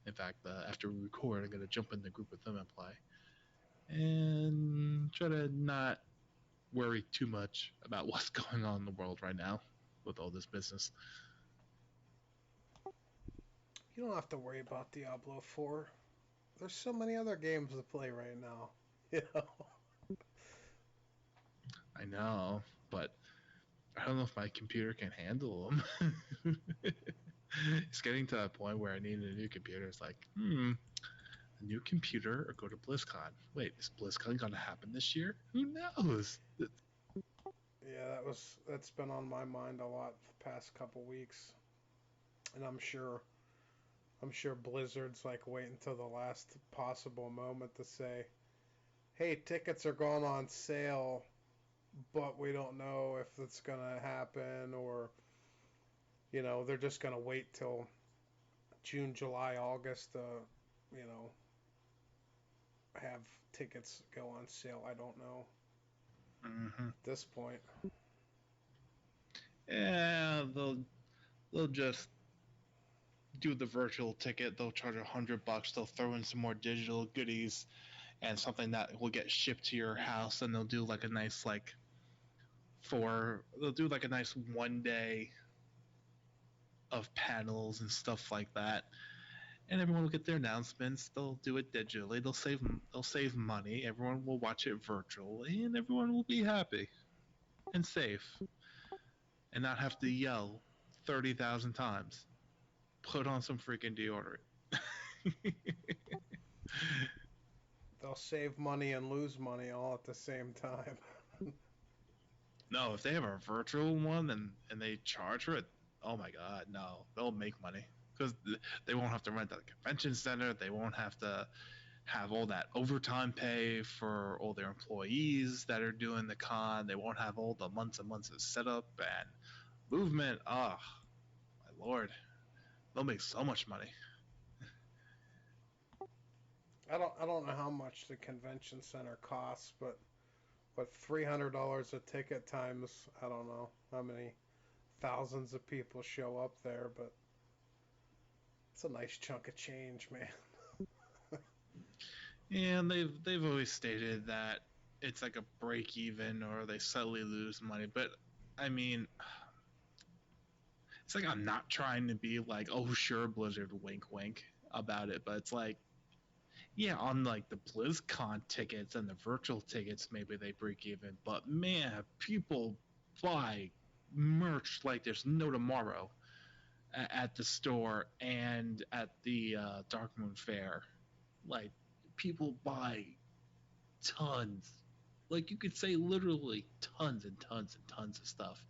In fact, after we record, I'm going to jump in the group with them and play. And try to not worry too much about what's going on in the world right now with all this business. You don't have to worry about Diablo 4. There's so many other games to play right now. You know? I know, but I don't know if my computer can handle them. It's getting to that point where I need a new computer. It's like, a new computer or go to BlizzCon. Wait, is BlizzCon going to happen this year? Who knows? Yeah, that's been on my mind a lot the past couple weeks, and I'm sure Blizzard's like waiting until the last possible moment to say, "Hey, tickets are going on sale, but we don't know if it's gonna happen," or they're just gonna wait till June, July, August to you know have tickets go on sale. I don't know at this point. Yeah, they'll just do the virtual ticket. They'll charge $100. They'll throw in some more digital goodies and something that will get shipped to your house. And they'll do like a nice they'll do like a nice 1 day of panels and stuff like that. And everyone will get their announcements. They'll do it digitally. They'll save money. Everyone will watch it virtually, and everyone will be happy and safe, and not have to yell 30,000 times. Put on some freaking deodorant. They'll save money and lose money all at the same time. No, if they have a virtual one and they charge for it, oh my god, no, they'll make money because they won't have to rent the convention center. They won't have to have all that overtime pay for all their employees that are doing the con. They won't have all the months and months of setup and movement. Oh, my lord, they'll make so much money. I don't know how much the convention center costs, but $300 a ticket times I don't know how many thousands of people show up there, but it's a nice chunk of change, man. And they've always stated that it's like a break even or they suddenly lose money. But I mean, it's like I'm not trying to be like, oh sure, Blizzard, wink wink about it, but it's like, yeah, on like the BlizzCon tickets and the virtual tickets, maybe they break even. But man, people buy merch like there's no tomorrow at the store and at the Darkmoon Fair. Like people buy tons. Like you could say literally tons and tons and tons of stuff.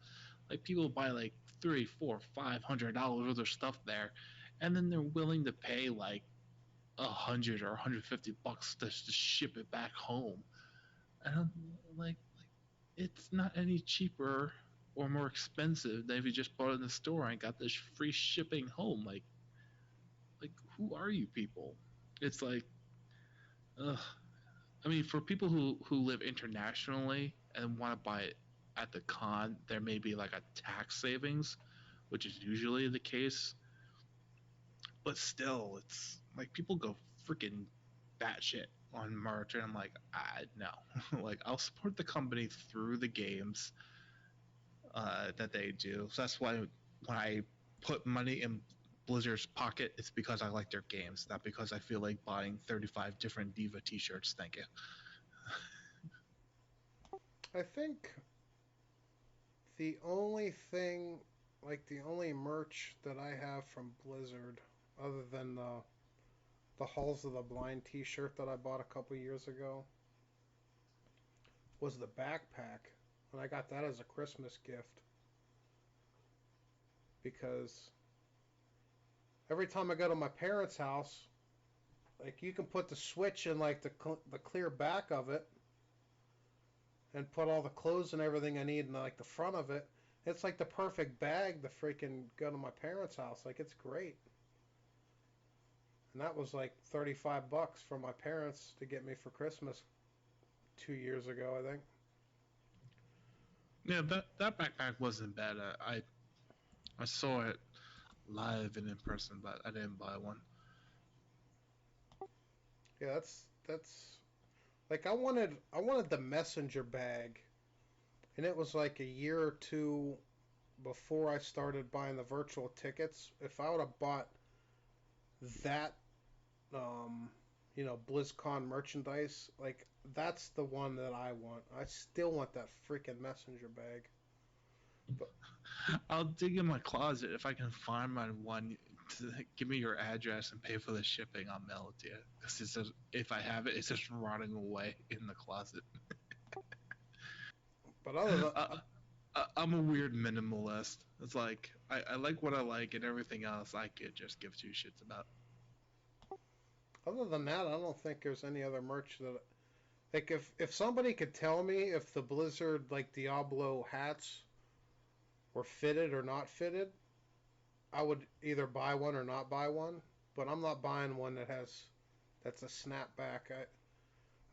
Like people buy like $300, $400, $500 worth of stuff there, and then they're willing to pay like 100 or $150 to ship it back home. And I'm like it's not any cheaper or more expensive than if you just bought it in the store and got this free shipping home. Like who are you people? It's like, ugh. I mean, for people who live internationally and want to buy it at the con, there may be like a tax savings, which is usually the case. But still, it's like people go freaking batshit on merch, and I'm like, no. Like, I'll support the company through the games that they do. So that's why when I put money in Blizzard's pocket, it's because I like their games, not because I feel like buying 35 different Diva t-shirts. Thank you. I think the only thing, like the only merch that I have from Blizzard, other than the Halls of the Blind T-shirt that I bought a couple years ago, was the backpack, and I got that as a Christmas gift because every time I go to my parents' house, like you can put the Switch in like the clear back of it, and put all the clothes and everything I need in like the front of it. It's like the perfect bag to freaking go to my parents' house. Like it's great. And that was like $35 from my parents to get me for Christmas 2 years ago, I think. Yeah, that backpack wasn't bad. I saw it live and in person, but I didn't buy one. Yeah, that's like I wanted the messenger bag, and it was like a year or two before I started buying the virtual tickets. If I would have bought that um, BlizzCon merchandise. Like that's the one that I want. I still want that freaking messenger bag. But I'll dig in my closet if I can find my one. To give me your address and pay for the shipping. I'll mail it to you. Because it's just, if I have it, it's just rotting away in the closet. but other than I'm a weird minimalist. It's like I like what I like, and everything else I could just give two shits about. other than that, I don't think there's any other merch that like if somebody could tell me if the Blizzard like Diablo hats were fitted or not fitted, I would either buy one or not buy one. But I'm not buying one that's a snapback.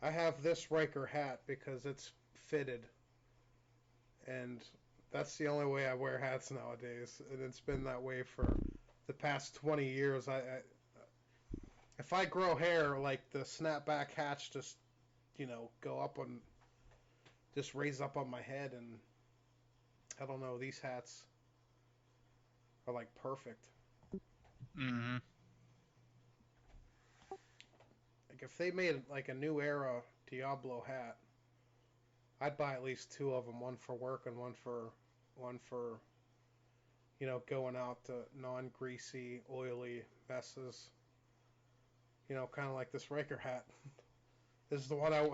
I have this Riker hat because it's fitted, and that's the only way I wear hats nowadays, and it's been that way for the past 20 years. If I grow hair, like the snapback hats just go up on just raise up on my head, and I don't know, these hats are like perfect. Mm-hmm. Like if they made like a new era Diablo hat, I'd buy at least two of them, one for work and one for going out to non-greasy, oily messes. Kind of like this Raker hat. This is the one I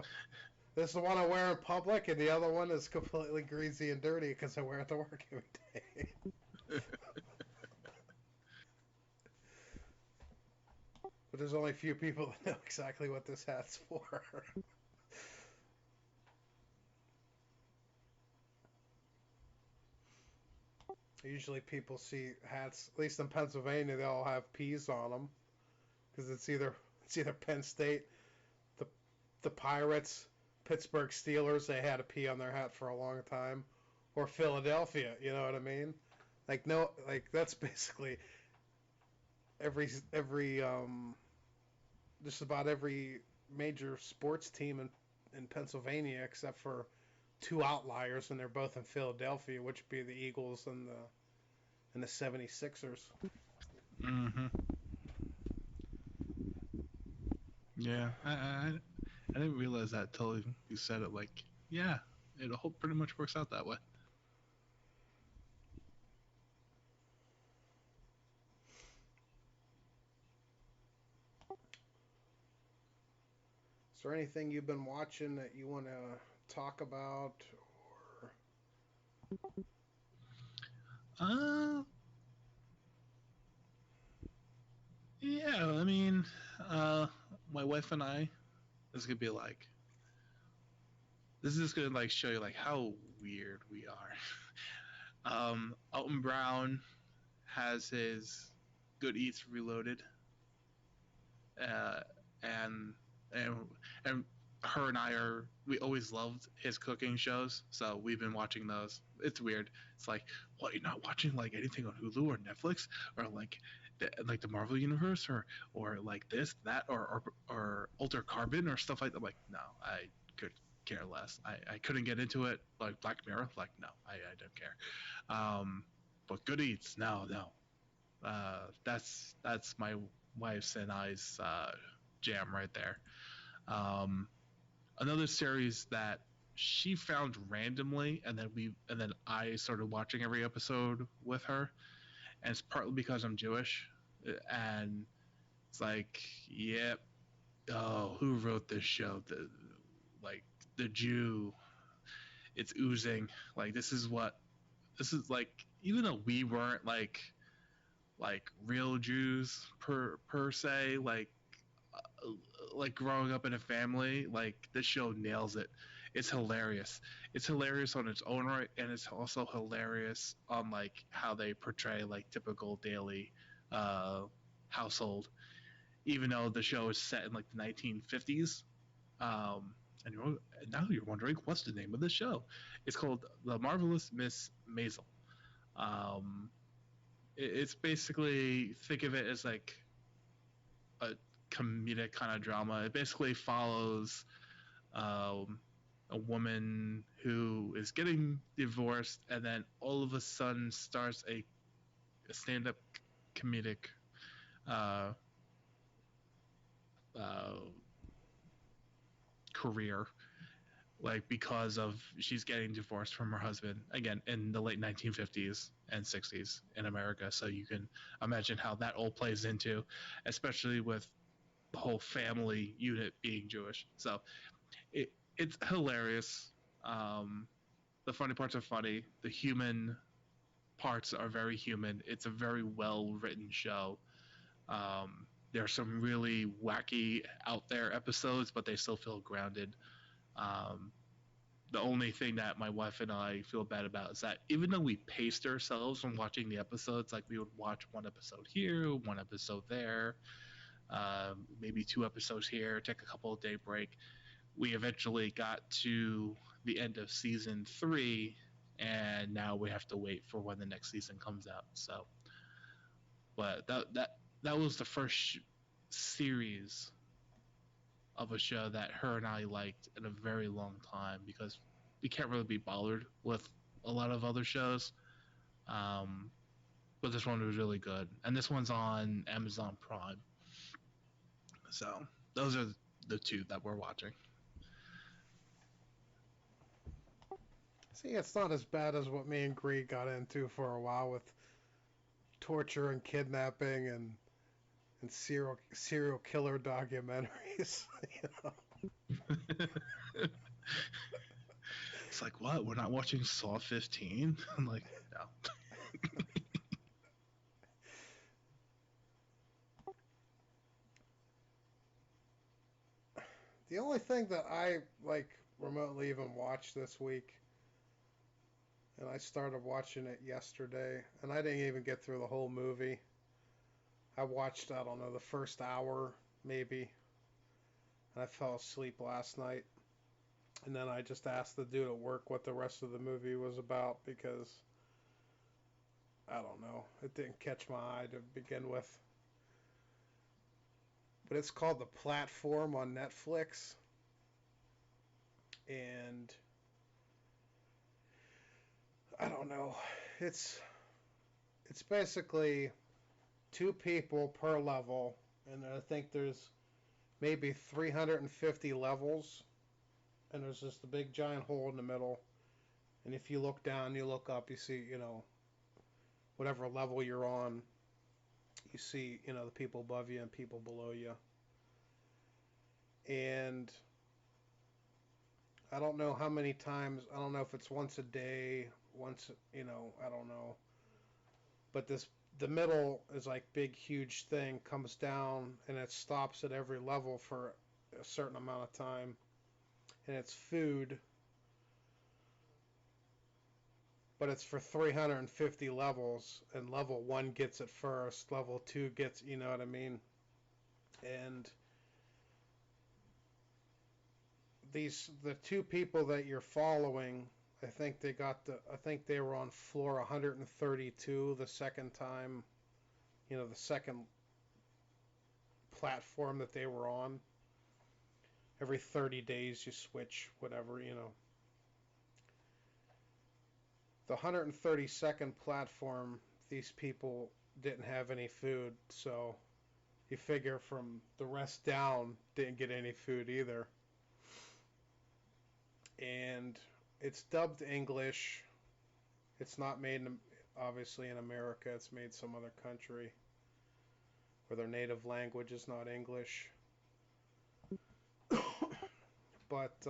this is the one I wear in public, and the other one is completely greasy and dirty because I wear it to work every day. But there's only a few people that know exactly what this hat's for. Usually people see hats, at least in Pennsylvania, they all have P's on them because it's either Penn State, the the Pirates, Pittsburgh Steelers. They had a P on their hat for a long time, or Philadelphia. You know what I mean? Like no, like that's basically every just about every major sports team in Pennsylvania except for two outliers, and they're both in Philadelphia, which would be the Eagles and the 76ers. Mm-hmm. Yeah, I didn't realize that till you said it. Like, yeah, it all pretty much works out that way. Is there anything you've been watching that you want to talk about? Or Uh, yeah. I mean, uh, my wife and I. This could be like. This is just gonna like show you like how weird we are. Alton Brown has his Good Eats Reloaded, uh, and and and her and we always loved his cooking shows, so we've been watching those. It's weird. It's like, what, you're not watching like anything on Hulu or Netflix or like the Marvel universe or like this that or Alter Carbon or stuff like that. Like, no, I could care less. I couldn't get into it. Like Black Mirror, like no, I don't care. But Good Eats, no. That's my wife's and I's jam right there. Um, Another series that she found randomly, and then I started watching every episode with her, and it's partly because I'm Jewish, and it's like, yep, oh, who wrote this show? Like the Jew, it's oozing. Like this is like, even though we weren't like real Jews per se, like growing up in a family, like this show nails it. It's hilarious. It's hilarious on its own right, and it's also hilarious on like how they portray like typical daily uh household, even though the show is set in like the 1950s. Um, and now you're wondering what's the name of the show. It's called The Marvelous Miss Maisel. Um, it's basically, think of it as like a comedic kind of drama. It basically follows um, a woman who is getting divorced, and then all of a sudden starts a stand-up comedic uh, uh, career, like because of she's getting divorced from her husband again in the late 1950s and 60s in America. So you can imagine how that all plays into, especially with the whole family unit being Jewish. So it's hilarious. Um, the funny parts are funny. The human parts are very human. It's a very well written show. There are some really wacky, out there episodes, but they still feel grounded. Um, the only thing that my wife and I feel bad about is that even though we paced ourselves when watching the episodes, like we would watch one episode here, one episode there, maybe two episodes here, take a couple of day break, we eventually got to the end of season 3, and now we have to wait for when the next season comes out. So, but that was the first series of a show that her and I liked in a very long time, because we can't really be bothered with a lot of other shows. Um, but this one was really good, and this one's on Amazon Prime. So those are the two that we're watching. See, it's not as bad as what me and Greg got into for a while with torture and kidnapping and serial killer documentaries. You know? It's like, what? We're not watching Saw 15? I'm like, no. The only thing that I like remotely even watched this week, and I started watching it yesterday, and I didn't even get through the whole movie. I watched, I don't know, the first hour maybe, and I fell asleep last night. And then I just asked the dude at work what the rest of the movie was about because I don't know, it didn't catch my eye to begin with. But it's called The Platform on Netflix, and I don't know. It's it's basically two people per level, and I think there's maybe 350 levels, and there's just a big giant hole in the middle. And if you look down, you look up, you see, whatever level you're on, you see, the people above you and people below you. And I don't know how many times, I don't know if it's once a day, once, I don't know. But the middle is like big, huge thing, comes down, and it stops at every level for a certain amount of time. And it's food, but it's for 350 levels, and level 1 gets it first, level 2 gets, you know what I mean? And the two people that you're following, I think they were on floor 132 the second time, the second platform that they were on. Every 30 days you switch whatever. The 132nd platform, these people didn't have any food, so you figure from the rest down didn't get any food either. And it's dubbed English. It's not made obviously in America. It's made some other country where their native language is not English. But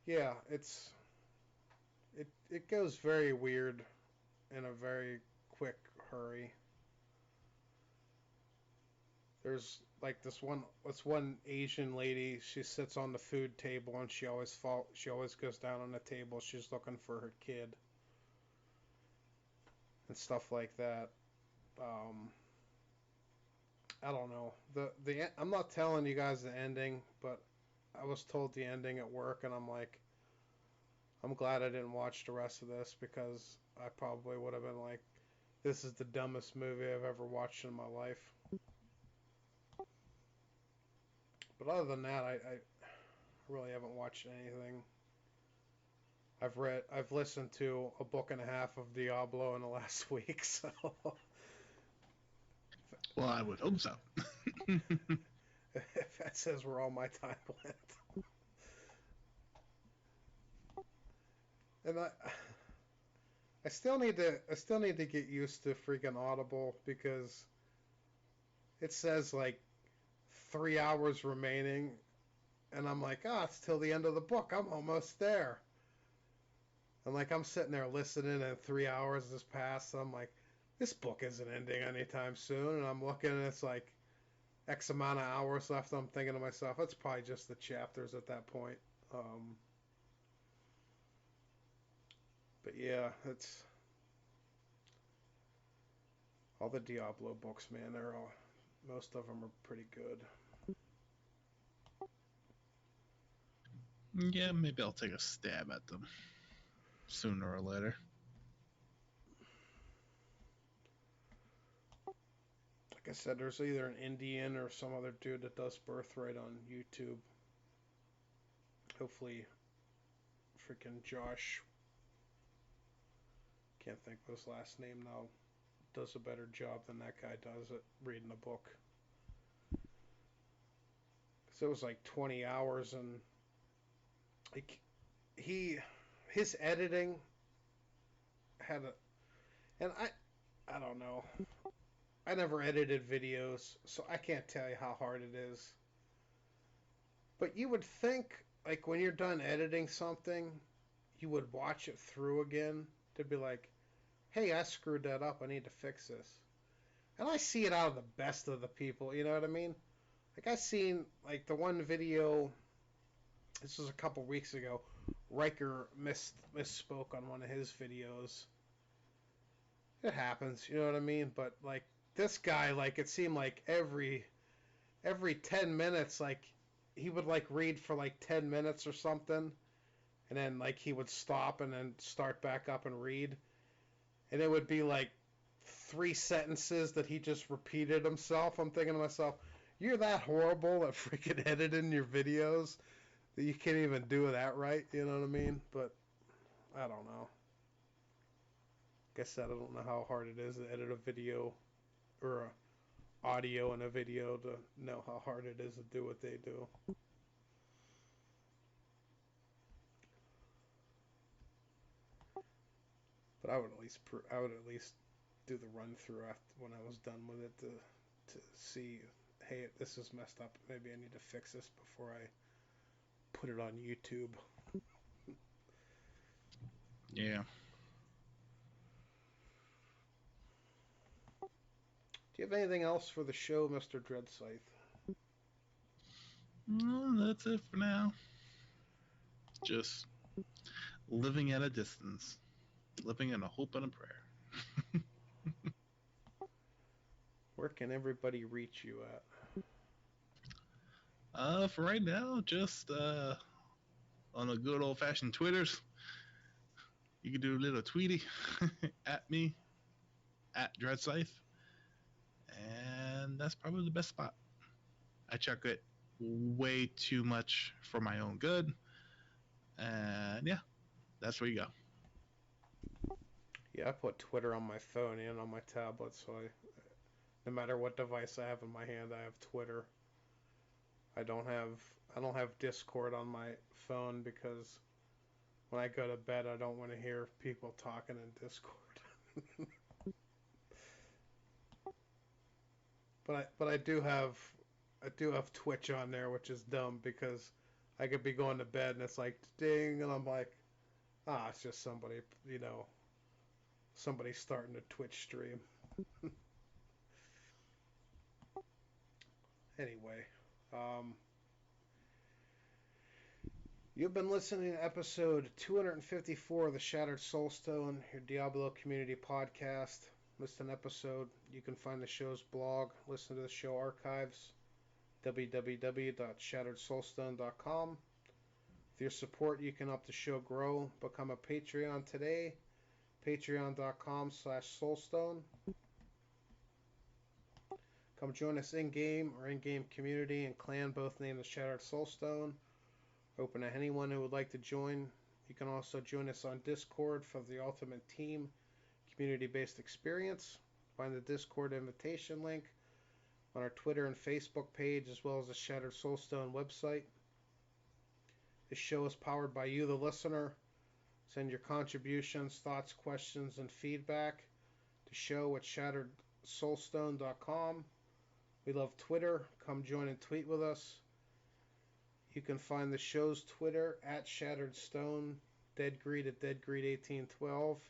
yeah, it goes very weird in a very quick hurry. There's like this one Asian lady. She sits on the food table and she always goes down on the table. She's looking for her kid and stuff like that. I don't know. I'm not telling you guys the ending, but I was told the ending at work, and I'm like, I'm glad I didn't watch the rest of this because I probably would have been like, this is the dumbest movie I've ever watched in my life. But other than that, I really haven't watched anything. I've listened to a book and a half of Diablo in the last week, so. Well, I would hope so. If that says where all my time went. And I still need to get used to freaking Audible because it says like 3 hours remaining, and I'm like, it's till the end of the book. I'm almost there. And like I'm sitting there listening, and 3 hours has passed. And I'm like, this book isn't ending anytime soon. And I'm looking, and it's like X amount of hours left. I'm thinking to myself, that's probably just the chapters at that point. But yeah, it's all the Diablo books, man. Most of them are pretty good. Yeah, maybe I'll take a stab at them sooner or later. Like I said, there's either an Indian or some other dude that does Birthright on YouTube. Hopefully, freaking Josh, can't think of his last name now, does a better job than that guy does at reading the book. Because it was like 20 hours, and like his editing had and I don't know. I never edited videos, so I can't tell you how hard it is. But you would think, like, when you're done editing something, you would watch it through again to be like, hey, I screwed that up. I need to fix this. And I see it out of the best of the people, you know what I mean? Like, I seen, like, the one video, this was a couple weeks ago, Riker misspoke on one of his videos. It happens, you know what I mean? But, like, this guy, like, it seemed like every 10 minutes, like, he would, like, read for, like, 10 minutes or something, and then, like, he would stop and then start back up and read, and it would be, like, 3 sentences that he just repeated himself. I'm thinking to myself, you're that horrible at freaking editing your videos that you can't even do that right, you know what I mean? But, I don't know. Like I said, I don't know how hard it is to edit a video or a audio in a video to know how hard it is to do what they do. But I would at least do the run through after when I was done with it to see, hey, this is messed up. Maybe I need to fix this before I put it on YouTube. Yeah. Do you have anything else for the show, Mr. Dreadscythe? No, that's it for now. Just living at a distance. Living in a hope and a prayer. Where can everybody reach you at? For right now, just on the good old fashioned Twitters. You can do a little tweety at me, at Dreadscythe. And that's probably the best spot. I check it way too much for my own good. And yeah, that's where you go. Yeah, I put Twitter on my phone and on my tablet, so no matter what device I have in my hand, I have Twitter. I don't have Discord on my phone because when I go to bed, I don't want to hear people talking in Discord. But I do have Twitch on there, which is dumb because I could be going to bed and it's like ding, and I'm like, it's just somebody starting a Twitch stream. Anyway, um, you've been listening to episode 254 of the Shattered Soulstone, your Diablo community podcast. Missed an episode, you can find the show's blog, listen to the show archives, www.shatteredsoulstone.com. With your support, you can help the show grow. Become a Patreon today, patreon.com/soulstone. Come join us in-game or in-game community and clan, both named the Shattered Soulstone. Open to anyone who would like to join. You can also join us on Discord for the ultimate team community-based experience. Find the Discord invitation link on our Twitter and Facebook page, as well as the Shattered Soulstone website. This show is powered by you, the listener. Send your contributions, thoughts, questions, and feedback to show@shatteredsoulstone.com. We love Twitter. Come join and tweet with us. You can find the show's Twitter @ShatteredStone, DeadGreed at DeadGreed1812,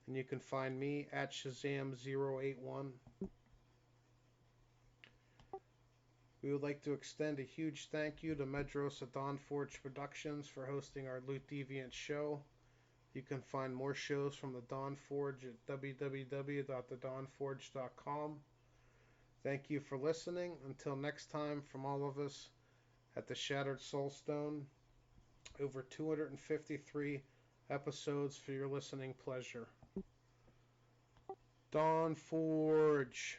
and you can find me @Shazam081. We would like to extend a huge thank you to Medros at Dawnforge Productions for hosting our Loot Deviant show. You can find more shows from the Dawnforge at www.thedawnforge.com. Thank you for listening. Until next time, from all of us at the Shattered Soulstone, over 253 episodes for your listening pleasure. Dawnforge.